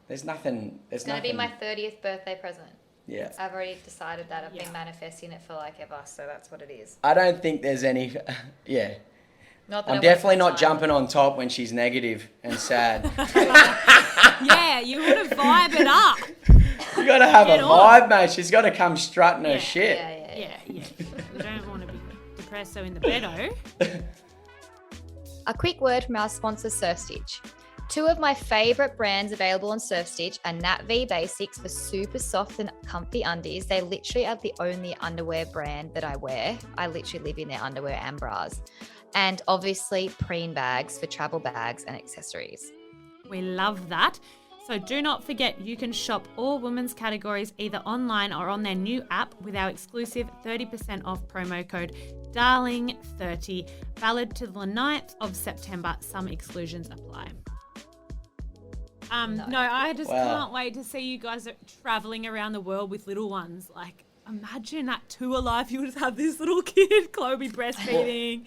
There's nothing. It's gonna be my 30th birthday present. Yeah. I've already decided that. I've been manifesting it for like ever, so that's what it is. I don't think there's any. Yeah. Not that I'm I definitely waste my not time. jumping on top when she's negative and sad. Yeah, you want to vibe it up. You got to have Get a on. vibe, mate. She's got to come strutting her shit. Yeah. We don't want to be depressed, so in the bedo. A quick word from our sponsor, Surf Stitch. 2 of my favourite brands available on Surf Stitch are Nat V Basics for super soft and comfy undies. They literally are the only underwear brand that I wear. I literally live in their underwear and bras. And obviously Preen bags for travel bags and accessories. We love that. So do not forget, you can shop all women's categories either online or on their new app with our exclusive 30% off promo code DARLING30, valid to the 9th of September. Some exclusions apply. No, I just can't wait to see you guys traveling around the world with little ones. Like, imagine at tour life, you would have this little kid, Chloe breastfeeding.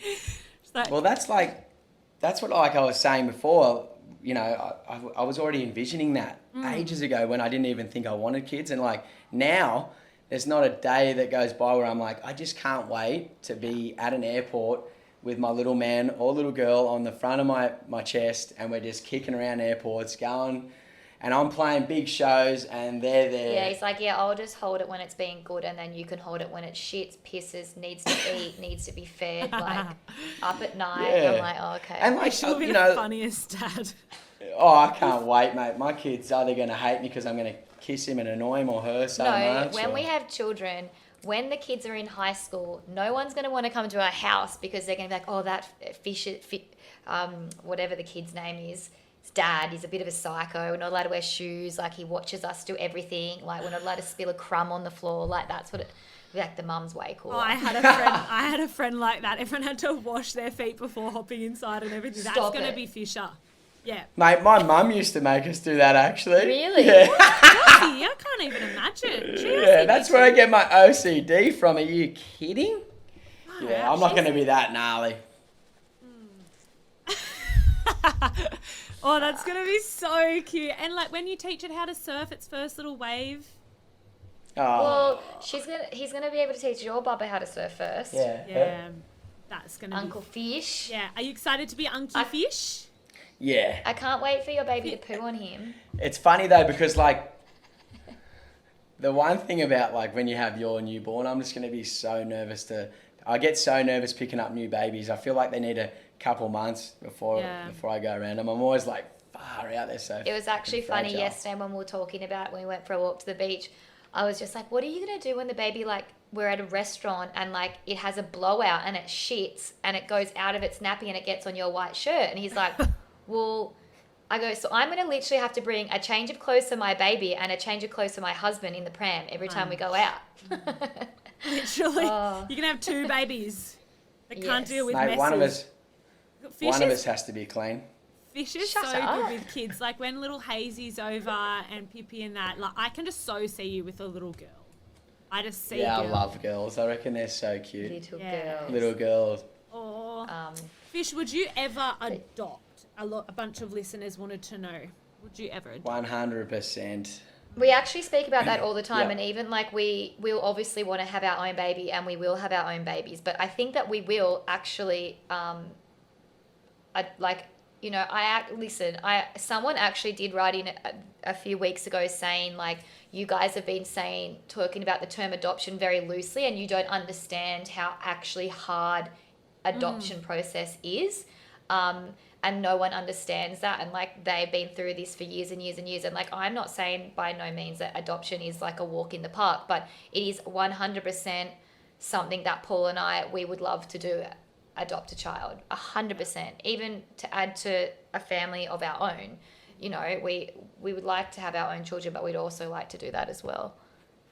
Well, that's what like I was saying before. You know, I was already envisioning that ages ago when I didn't even think I wanted kids, and like now there's not a day that goes by where I'm like, I just can't wait to be at an airport with my little man or little girl on the front of my chest, and we're just kicking around airports going, and I'm playing big shows and they're there. Yeah, he's like, yeah, I'll just hold it when it's being good, and then you can hold it when it shits, pisses, needs to eat, needs to be fed, like up at night. Yeah. I'm like, oh, okay. And like, She'll be you the know, funniest dad. oh, I can't wait, mate. My kids are either going to hate me because I'm going to kiss him and annoy him, or her so much. When we have children, when the kids are in high school, no one's going to want to come to our house because they're going to be like, oh, that whatever the kid's name is, his dad, he's a bit of a psycho. We're not allowed to wear shoes. Like, he watches us do everything. Like, we're not allowed to spill a crumb on the floor. Like, that's what it, like, the mum's way cooler. Oh, I had a friend like that. Everyone had to wash their feet before hopping inside and everything. That's going to be Fisher. Yeah. Mate, my mum used to make us do that, actually. Really? Yeah. I can't even imagine. Yeah, that's where I get my OCD from. Are you kidding? Oh, Yeah, I'm not going to be that gnarly. Oh, that's going to be so cute. And like when you teach it how to surf its first little wave. Oh. Well, he's gonna be able to teach your bubba how to surf first. Yeah. Yeah. That's going to be... Uncle Fish. Yeah. Are you excited to be Unky Fish? Yeah. I can't wait for your baby to poo on him. It's funny though, because like the one thing about like when you have your newborn, I'm just going to be so nervous I get so nervous picking up new babies. I feel like they need a couple months before I go around them. I'm always like, far out there. So It was actually funny fragile. yesterday when we were talking about when we went for a walk to the beach. I was just like, what are you going to do when the baby, like, we're at a restaurant and like it has a blowout and it shits and it goes out of its nappy and it gets on your white shirt? And he's like, well, I go, so I'm going to literally have to bring a change of clothes for my baby and a change of clothes for my husband in the pram every time we go out. Literally. You can have two babies that can't deal with Mate, messes. one of us has to be clean. Fish is Shut so up. good with kids. Like when little Hazy's over and Pippi and that, like I can just so see you with a little girl. I just see Yeah, I girls. love girls. I reckon they're so cute. Little girls. Little girls. Oh. Fish, would you ever adopt? A bunch of listeners wanted to know. Would you ever adopt? 100%. We actually speak about that all the time, Yeah. and even like we'll obviously want to have our own baby, and we will have our own babies. But I think that we will actually, someone actually did write in a few weeks ago saying like, you guys have been talking about the term adoption very loosely, and you don't understand how actually hard adoption process is. And no one understands that, and like they've been through this for years and years and years. And like, I'm not saying by no means that adoption is like a walk in the park, but it is 100% something that Paul and we would love to do, adopt a child, 100%. Even to add to a family of our own, you know, we would like to have our own children, but we'd also like to do that as well.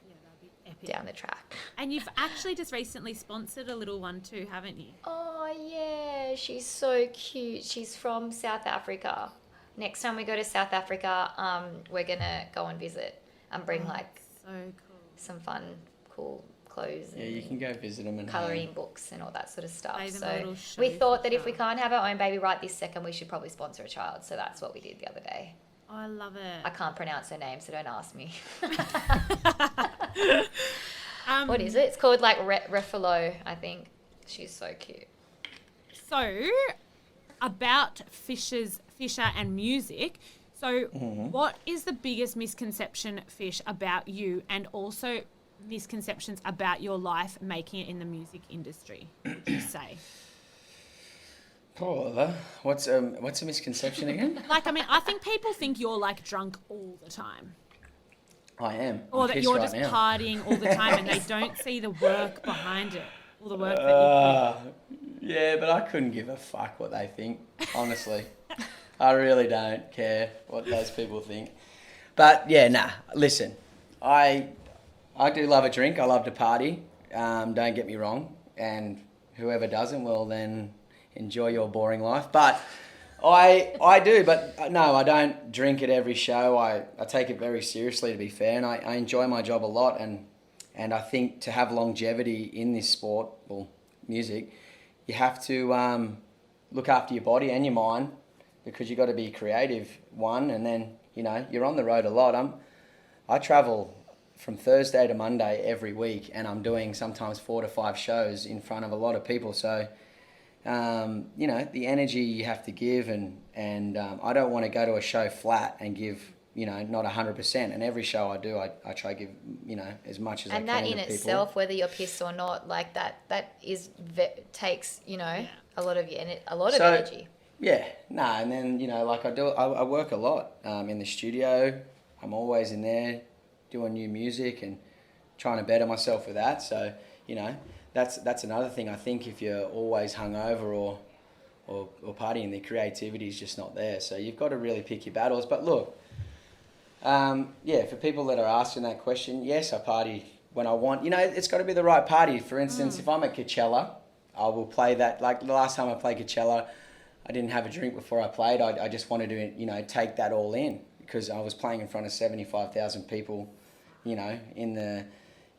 Yeah, that'd be epic. Down the track. And you've actually just recently sponsored a little one too, haven't you? Oh yeah, she's so cute. She's from South Africa. Next time we go to South Africa, we're gonna go and visit and bring like So cool. some fun, cool clothes. Yeah, you can go visit them and colouring books and all that sort of stuff. Play them a So little show we thought for that if we sure. can't have our own baby right this second, we should probably sponsor a child. So that's what we did the other day. Oh, I love it. I can't pronounce her name, so don't ask me. Um, What is it? It's called like Refalo, I think. She's so cute. So, about Fisher and music. So, what is the biggest misconception, Fish, about you, and also misconceptions about your life making it in the music industry? Would you say? Oh, what's a misconception again? Like, I mean, I think people think you're like drunk all the time, I am. or I'm that pissed you're right just now. partying all the time, and they don't see the work behind it, all the work that Yeah, but I couldn't give a fuck what they think, honestly. I really don't care what those people think. But yeah, nah, listen, I do love a drink. I love to party. Don't get me wrong. And whoever doesn't, well then enjoy your boring life. But I do, but no, I don't drink at every show. I take it very seriously, to be fair, and I enjoy my job a lot. And I think to have longevity in this sport, well, music, you have to look after your body and your mind, because you got to be creative, one, and then, you know, you're on the road a lot. I travel from Thursday to Monday every week, and I'm doing sometimes 4 to 5 shows in front of a lot of people. So, you know, the energy you have to give, and I don't want to go to a show flat and give, you know, not 100%. And every show I do, I try to give, you know, as much as I can to people. And that in itself, whether you're pissed or not, like that takes, you know, a lot of energy. Yeah, and then, you know, like I work a lot in the studio. I'm always in there doing new music and trying to better myself with that. So, you know, that's another thing. I think if you're always hungover or partying, the creativity is just not there. So you've got to really pick your battles. But look, for people that are asking that question, yes, I party when I want. You know, it's got to be the right party. For instance, if I'm at Coachella, I will play that. Like the last time I played Coachella, I didn't have a drink before I played. I just wanted to, you know, take that all in, because I was playing in front of 75,000 people, you know, in the,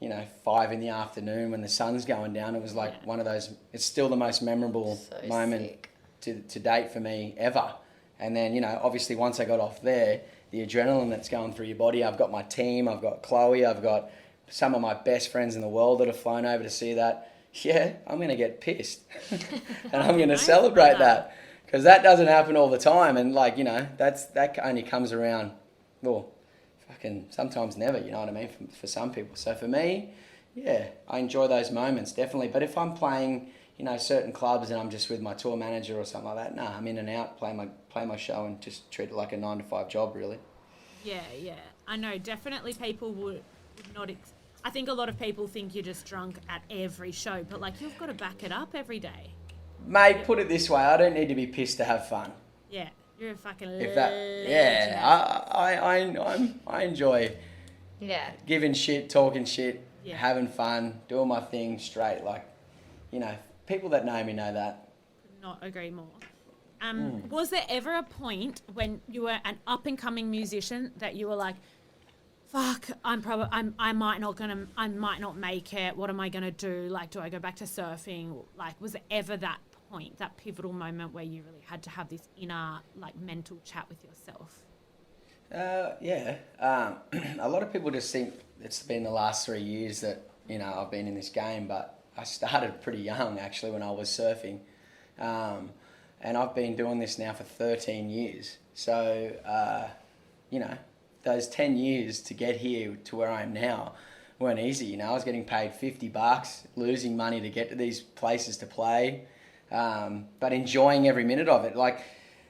you know, 5 in the afternoon when the sun's going down. It was like one of those, it's still the most memorable moment to date for me ever. And then, you know, obviously once I got off there, the adrenaline that's going through your body, I've got my team, I've got Chloe, I've got some of my best friends in the world that have flown over to see that. Yeah, I'm going to get pissed and I'm going to celebrate that. Because that doesn't happen all the time, and like, you know, that only comes around, well, fucking sometimes never, you know what I mean, for some people. So for me, yeah, I enjoy those moments, definitely. But if I'm playing, you know, certain clubs and I'm just with my tour manager or something like that, nah, I'm in and out, play my show and just treat it like a 9 to 5 job, really. Yeah, I know, definitely people would not... I think a lot of people think you're just drunk at every show, but like, you've got to back it up every day. Mate, put it this way, I don't need to be pissed to have fun. Yeah, you're a fucking I enjoy giving shit, talking shit, having fun, doing my thing straight. Like, you know, people that know me know that. Could not agree more. Was there ever a point when you were an up and coming musician that you were like, fuck, I might not make it. What am I gonna do? Like, do I go back to surfing? Like, was there ever that point, that pivotal moment where you really had to have this inner, like, mental chat with yourself? A lot of people just think it's been the last 3 years that, you know, I've been in this game, but I started pretty young actually when I was surfing, and I've been doing this now for 13 years. So, you know, those 10 years to get here to where I am now weren't easy. You know, I was getting paid $50, losing money to get to these places to play, but enjoying every minute of it. Like,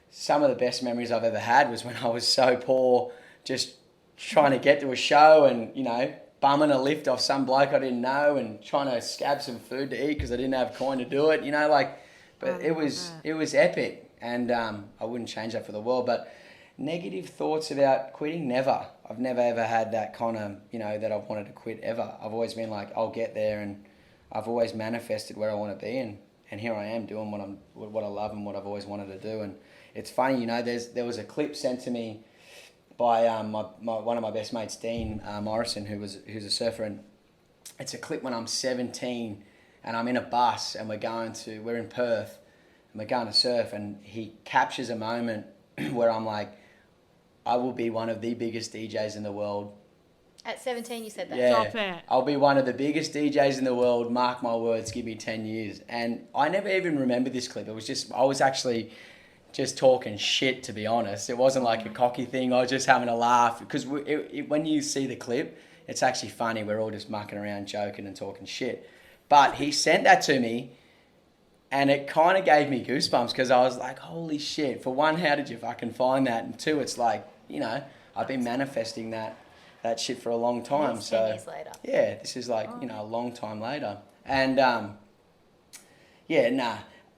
some of the best memories I've ever had was when I was so poor, just trying to get to a show and, you know, bumming a lift off some bloke I didn't know and trying to scab some food to eat because I didn't have coin to do it, you know, like, but it was epic, and I wouldn't change that for the world. But negative thoughts about quitting, never. I've never ever had that kind of, you know, that I've wanted to quit ever. I've always been like, I'll get there, and I've always manifested where I want to be, and here I am doing what I love and what I've always wanted to do. And it's funny, you know, there was a clip sent to me by one of my best mates, Dean Morrison, who's a surfer, and it's a clip when I'm 17 and I'm in a bus and we're in Perth and we're going to surf, and he captures a moment where I'm like, I will be one of the biggest DJs in the world. At 17 you said that? Yeah, Stop it. I'll be one of the biggest DJs in the world, mark my words, give me 10 years. And I never even remember this clip. I was actually just talking shit, to be honest. It wasn't like a cocky thing. I was just having a laugh, because when you see the clip, it's actually funny. We're all just mucking around, joking and talking shit. But he sent that to me, and it kind of gave me goosebumps, because I was like, holy shit. For one, how did you fucking find that? And two, it's like, you know, I've been manifesting that shit for a long time. It's so 10 years later. Yeah, this is like, you know, a long time later. And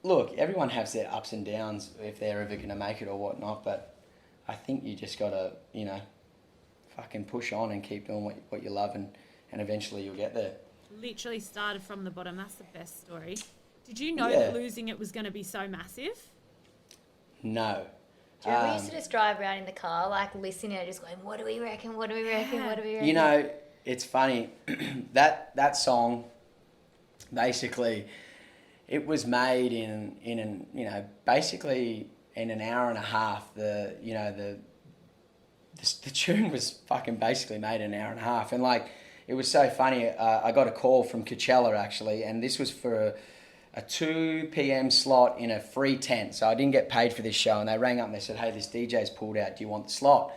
look, everyone has their ups and downs if they're ever going to make it or whatnot, but I think you just got to, you know, fucking push on and keep doing what you love, and eventually you'll get there. Literally started from the bottom. That's the best story. Did you know that losing it was going to be so massive? No. Do you remember we used to just drive around in the car, like, listening and just going, what do we reckon, what do we reckon, what do we reckon? You know, it's funny, that song, basically, it was made in an, you know, basically in an hour and a half. The tune was fucking basically made in an hour and a half. And like, it was so funny. I got a call from Coachella actually, and this was for a 2 p.m. slot in a free tent. So I didn't get paid for this show, and they rang up and they said, hey, this DJ's pulled out. Do you want the slot?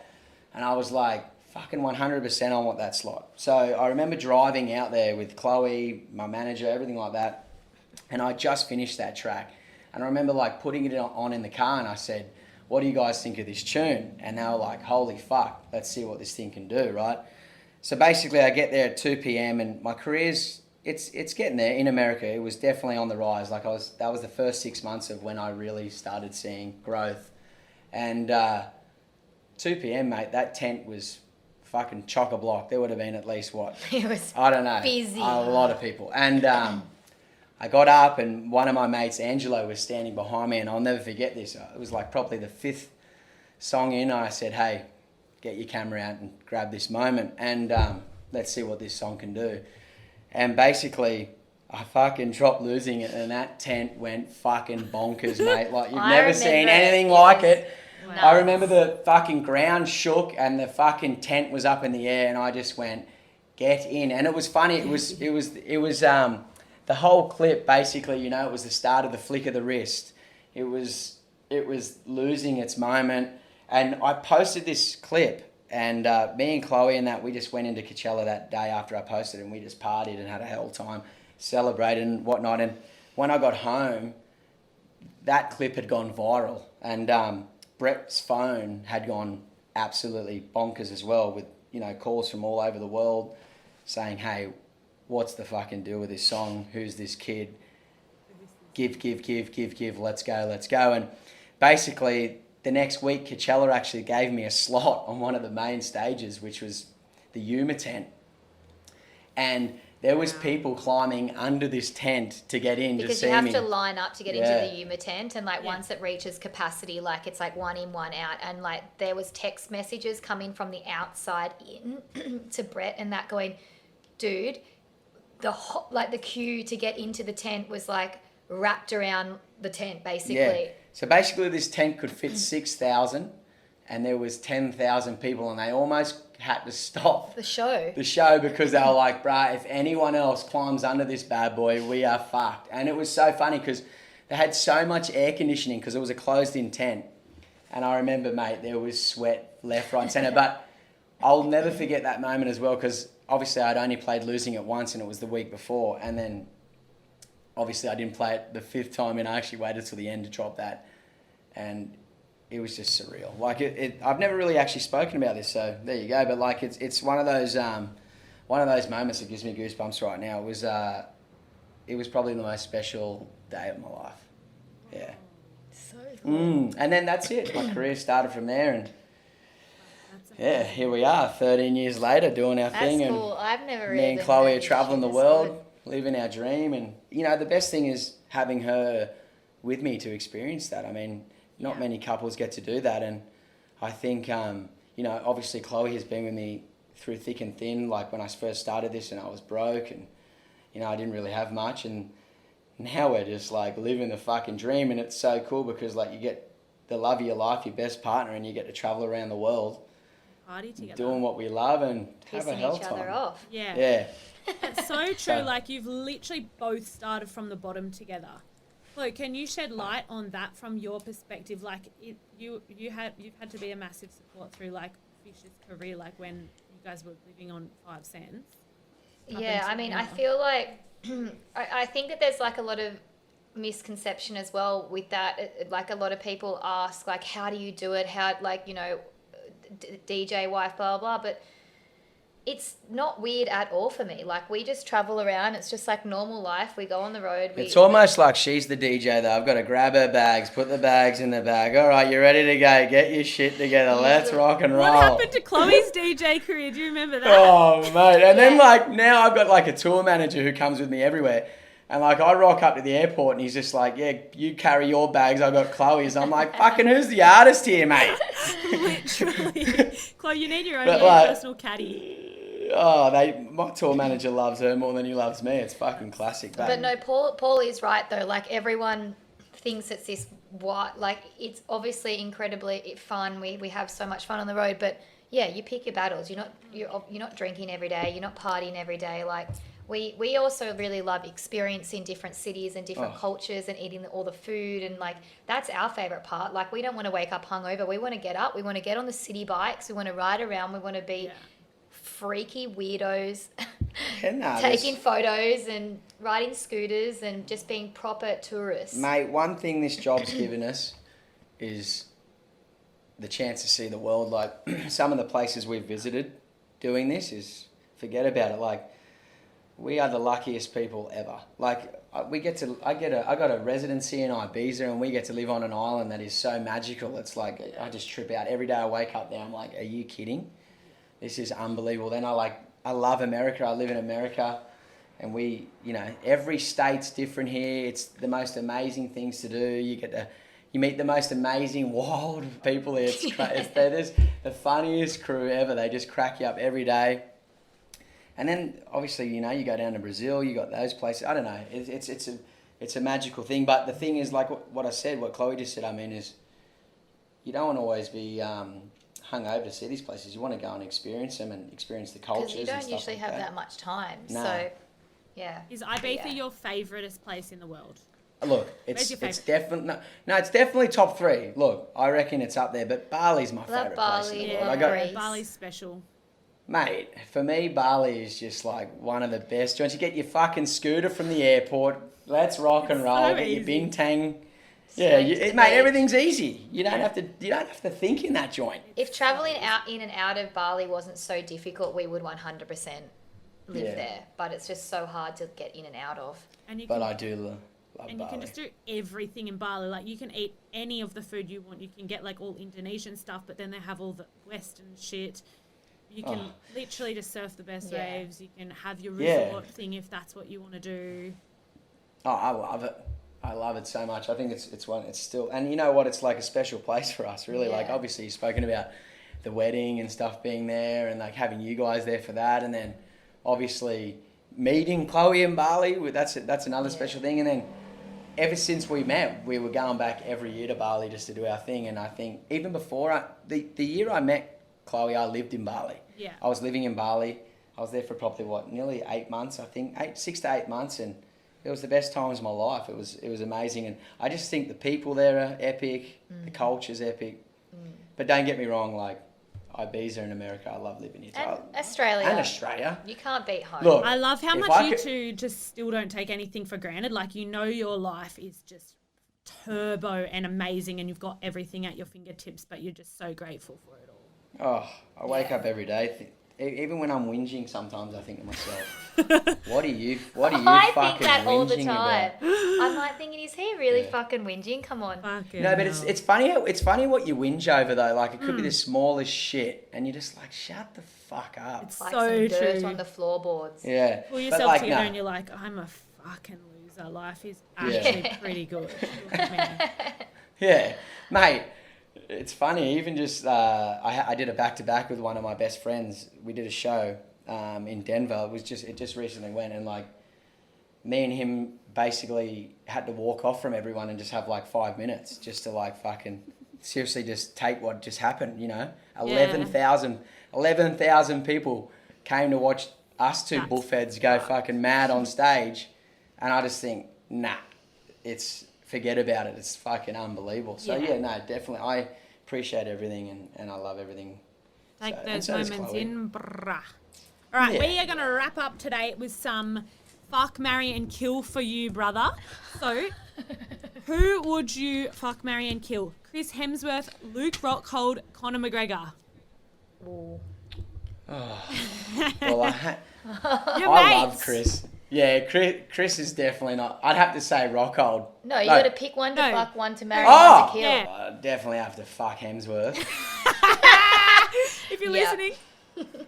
And I was like, fucking 100% I want that slot. So I remember driving out there with Chloe, my manager, everything like that. And I just finished that track. And I remember like putting it on in the car, and I said, what do you guys think of this tune? And they were like, holy fuck, let's see what this thing can do, right? So basically I get there at 2 p.m. and my career's, it's getting there in America. It was definitely on the rise. That was the first 6 months of when I really started seeing growth. And 2 p.m, mate, that tent was fucking chock-a-block. There would have been at least what? It was I don't know. busy. A lot of people. And I got up and one of my mates, Angelo, was standing behind me, and I'll never forget this. It was like probably the 5th song in. I said, hey, get your camera out and grab this moment, and let's see what this song can do. And basically, I fucking dropped losing it, and that tent went fucking bonkers, mate. Like, you've never seen anything like it. Nuts. I remember the fucking ground shook and the fucking tent was up in the air, and I just went, get in. And it was funny. It was the whole clip, basically, you know, it was the start of the flick of the wrist. It was losing its moment. And I posted this clip, and me and Chloe and that, we just went into Coachella that day after I posted, and we just partied and had a hell time, celebrated and whatnot. And when I got home, that clip had gone viral, and Brett's phone had gone absolutely bonkers as well, with, you know, calls from all over the world saying, hey, what's the fucking deal with this song? Who's this kid? Give, let's go. And basically, the next week, Coachella actually gave me a slot on one of the main stages, which was the Yuma tent. And there was people climbing under this tent to get in because to see me. you have to line up to get into the Yuma tent, and like once it reaches capacity, like it's like one in, one out, and like there was text messages coming from the outside in to Brett and that going, dude, the queue to get into the tent was like wrapped around the tent basically. Yeah. So basically this tent could fit 6,000, and there was 10,000 people, and they almost had to stop The show because they were like, bruh, if anyone else climbs under this bad boy, we are fucked. And it was so funny because they had so much air conditioning because it was a closed-in tent. And I remember, mate, there was sweat left, right, and centre. But I'll never forget that moment as well, because obviously I'd only played Losing It once, and it was the week before. And then obviously I didn't play it the 5th time, and I actually waited till the end to drop that. And it was just surreal. Like I've never really actually spoken about this, so there you go. But like it's one of those moments that gives me goosebumps right now. It was probably the most special day of my life. Yeah. so cool. And then that's it. My career started from there, and yeah, here we are, 13 years later, doing our That's thing. cool. And I've never really me and been Chloe really are traveling the this world, living our dream. And you know, the best thing is having her with me to experience that. I mean, not many couples get to do that, and I think you know, obviously Chloe has been with me through thick and thin. Like when I first started this, and I was broke, and you know, I didn't really have much, and now we're just like living the fucking dream. And it's so cool because like you get the love of your life, your best partner, and you get to travel around the world, Party together. doing what we love and have a Pissing hell each time. other off. Yeah. Yeah. That's so true. Like you've literally both started from the bottom together. Chloe, can you shed light on that from your perspective? Like you've had to be a massive support through like Fish's career, like when you guys were living on 5 cents. Yeah, I mean, I feel like I think that there's like a lot of misconception as well with that. Like a lot of people ask like, how do you do it? How, like, you know, DJ wife, blah, blah, blah. But it's not weird at all for me. Like we just travel around. It's just like normal life. We go on the road. It's almost like she's the DJ though. I've got to grab her bags, put the bags in the bag. All right, you ready to go? Get your shit together. Let's rock and roll. What happened to Chloe's DJ career? Do you remember that? Oh, mate. And then like now I've got like a tour manager who comes with me everywhere. And like I rock up to the airport and he's just like, yeah, you carry your bags. I got Chloe's. I'm like, fucking who's the artist here, mate? Literally. Chloe, you need your own personal caddy. Oh, my tour manager loves her more than he loves me. It's fucking classic. But no, Paul is right though. Like everyone thinks it's this like it's obviously incredibly fun. We have so much fun on the road, but Yeah, you pick your battles. You're not drinking every day. You're not partying every day. Like we also really love experiencing different cities and different cultures and eating all the food, and like that's our favorite part. Like we don't want to wake up hungover. We want to get up. We want to get on the city bikes. We want to ride around. We want to be freaky weirdos, taking photos and riding scooters and just being proper tourists. Mate, one thing this job's given us is the chance to see the world. Like some of the places we've visited doing this is, forget about it. Like we are the luckiest people ever. Like I got a residency in Ibiza, and we get to live on an island that is so magical. It's like I just trip out every day. I wake up there, I'm like, are you kidding? This is unbelievable. Then I love America. I live in America, and every state's different here. It's the most amazing things to do. You meet the most amazing wild people here. They're just the funniest crew ever. They just crack you up every day. And then obviously, you go down to Brazil, you got those places. I don't know. It's a magical thing. But the thing is, like what I said, what Chloe just said, I mean, is you don't want to always be hungover to see these places. You want to go and experience them and experience the cultures. Because you don't usually have that much time. No. So, yeah. Is Ibiza your favouriteest place in the world? Look, it's definitely top 3. Look, I reckon it's up there, but Bali's my favourite place in the world. Bali's special. Mate, for me, Bali is just like one of the best joints. You get your fucking scooter from the airport. Let's rock and roll. Get your bintang. Yeah, mate, everything's easy. You don't have to think in that joint. If traveling in and out of Bali wasn't so difficult, we would 100% live there. But it's just so hard to get in and out of. But I do love and Bali. You can just do everything in Bali. Like you can eat any of the food you want. You can get like all Indonesian stuff, but then they have all the Western shit. You can literally just surf the best waves. You can have your resort thing if that's what you want to do. Oh, I love it. I love it so much. I think it's still, and you know what? It's like a special place for us, really. Like obviously you've spoken about the wedding and stuff being there, and like having you guys there for that, and then obviously meeting Chloe in Bali. That's another special thing, and then ever since we met, we were going back every year to Bali just to do our thing. And I think even before the year I met Chloe, I lived in Bali. Yeah. I was living in Bali. I was there for probably nearly 8 months, I think, 6 to 8 months, and it was the best times of my life. It was amazing, and I just think the people there are epic, the culture's epic. But don't get me wrong, like Ibiza in America, I love living here. And Australia. You can't beat home. Look, I love how much you two just still don't take anything for granted. Like your life is just turbo and amazing, and you've got everything at your fingertips, but you're just so grateful for it all. Oh, I wake up every day. Even when I'm whinging, sometimes I think to myself, "What are you fucking whinging about?" I think that all the time. I'm like thinking, is he really fucking whinging? Come on. No, but it's funny. It's funny what you whinge over though. Like it could be the smallest shit, and you're just like, "Shut the fuck up." It's like so some dirt on the floorboards. Yeah. Pull yourself together, and you're like, "I'm a fucking loser. Life is actually pretty good." Look at me. Yeah, mate. It's funny, even just, I did a back-to-back with one of my best friends. We did a show in Denver. It just recently went, and like me and him basically had to walk off from everyone and just have like 5 minutes just to like fucking seriously just take what just happened, 11,000 people came to watch us two bullfeds go fucking mad on stage, and I just think, nah, forget about it. It's fucking unbelievable. So definitely. I appreciate everything and I love everything. Take those moments in, brah. All right, we are going to wrap up today with some fuck, marry and kill for you, brother. So, who would you fuck, marry and kill? Chris Hemsworth, Luke Rockhold, Conor McGregor. Ooh. Oh. Well, I love Chris. Yeah, Chris is definitely not. I'd have to say Rockhold. No, you got to pick one to fuck, one to marry, one to kill. Yeah. I'd definitely have to fuck Hemsworth. If you're listening.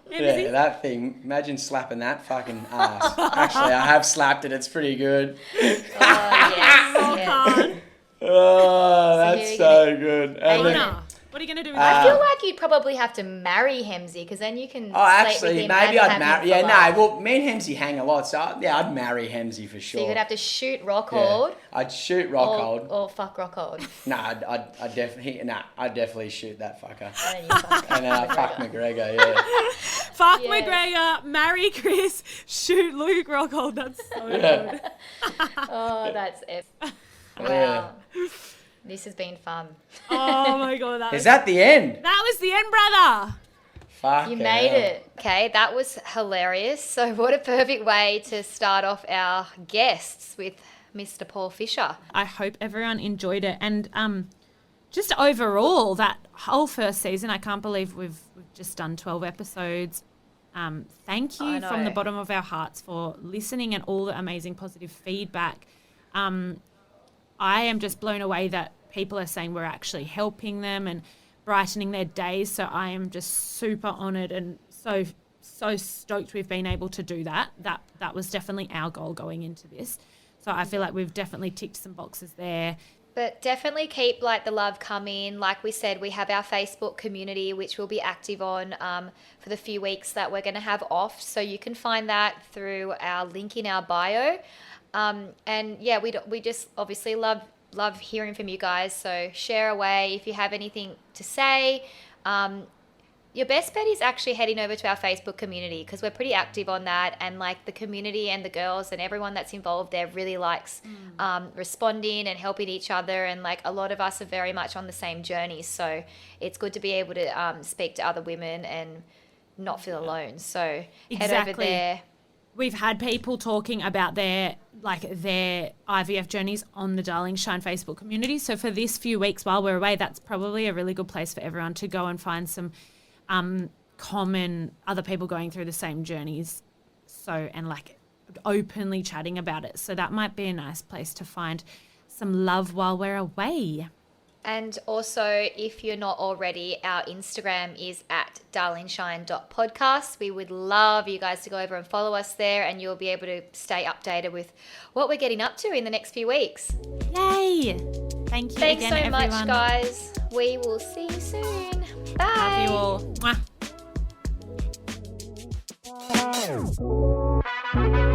Yeah, that thing. Imagine slapping that fucking ass. Actually, I have slapped it. It's pretty good. Oh, yes. Yeah. Oh, that's so good. What What are you going to do with I that? feel like you'd probably have to marry Hemsy because then you can Oh, sleep with actually, him maybe and I'd have marry. him Yeah, for no. life. Well, me and Hemsy hang a lot, so yeah, I'd marry Hemsy for sure. So you'd have to shoot Rockhold. Yeah, I'd shoot Rockhold. Or fuck Rockhold. Nah, I'd definitely shoot that fucker. And then you fuck And then I'd fuck McGregor, yeah. Fuck Yes. McGregor, marry Chris, shoot Luke Rockhold. That's so good. Oh, that's it. Yeah. Wow. This has been fun. Oh my God. Is that the end? That was the end, brother. Fuck. You made it. Okay, that was hilarious. So what a perfect way to start off our guests with Mr. Paul Fisher. I hope everyone enjoyed it. And just overall, that whole first season, I can't believe we've just done 12 episodes. Thank I you from the know. bottom of our hearts for listening and all the amazing positive feedback. I am just blown away that people are saying we're actually helping them and brightening their days. So I am just super honoured and so stoked we've been able to do that. That was definitely our goal going into this. So I feel like we've definitely ticked some boxes there. But definitely keep the love coming. Like we said, we have our Facebook community, which we'll be active on for the few weeks that we're going to have off. So you can find that through our link in our bio. And yeah, we just obviously love hearing from you guys. So share away if you have anything to say. Your best bet is actually heading over to our Facebook community because we're pretty active on that, and the community and the girls and everyone that's involved there really likes responding and helping each other, and a lot of us are very much on the same journey, so it's good to be able to speak to other women and not feel alone. So head over there. We've had people talking about their IVF journeys on the Darling Shine Facebook community. So for this few weeks while we're away, that's probably a really good place for everyone to go and find some common other people going through the same journeys. So, and openly chatting about it. So that might be a nice place to find some love while we're away. And also, if you're not already, our Instagram is at darlingshine.podcast. We would love you guys to go over and follow us there, and you'll be able to stay updated with what we're getting up to in the next few weeks. Yay! Thank you Thanks again, so much, everyone. guys. We will see you soon. Bye. Love you all. Mwah.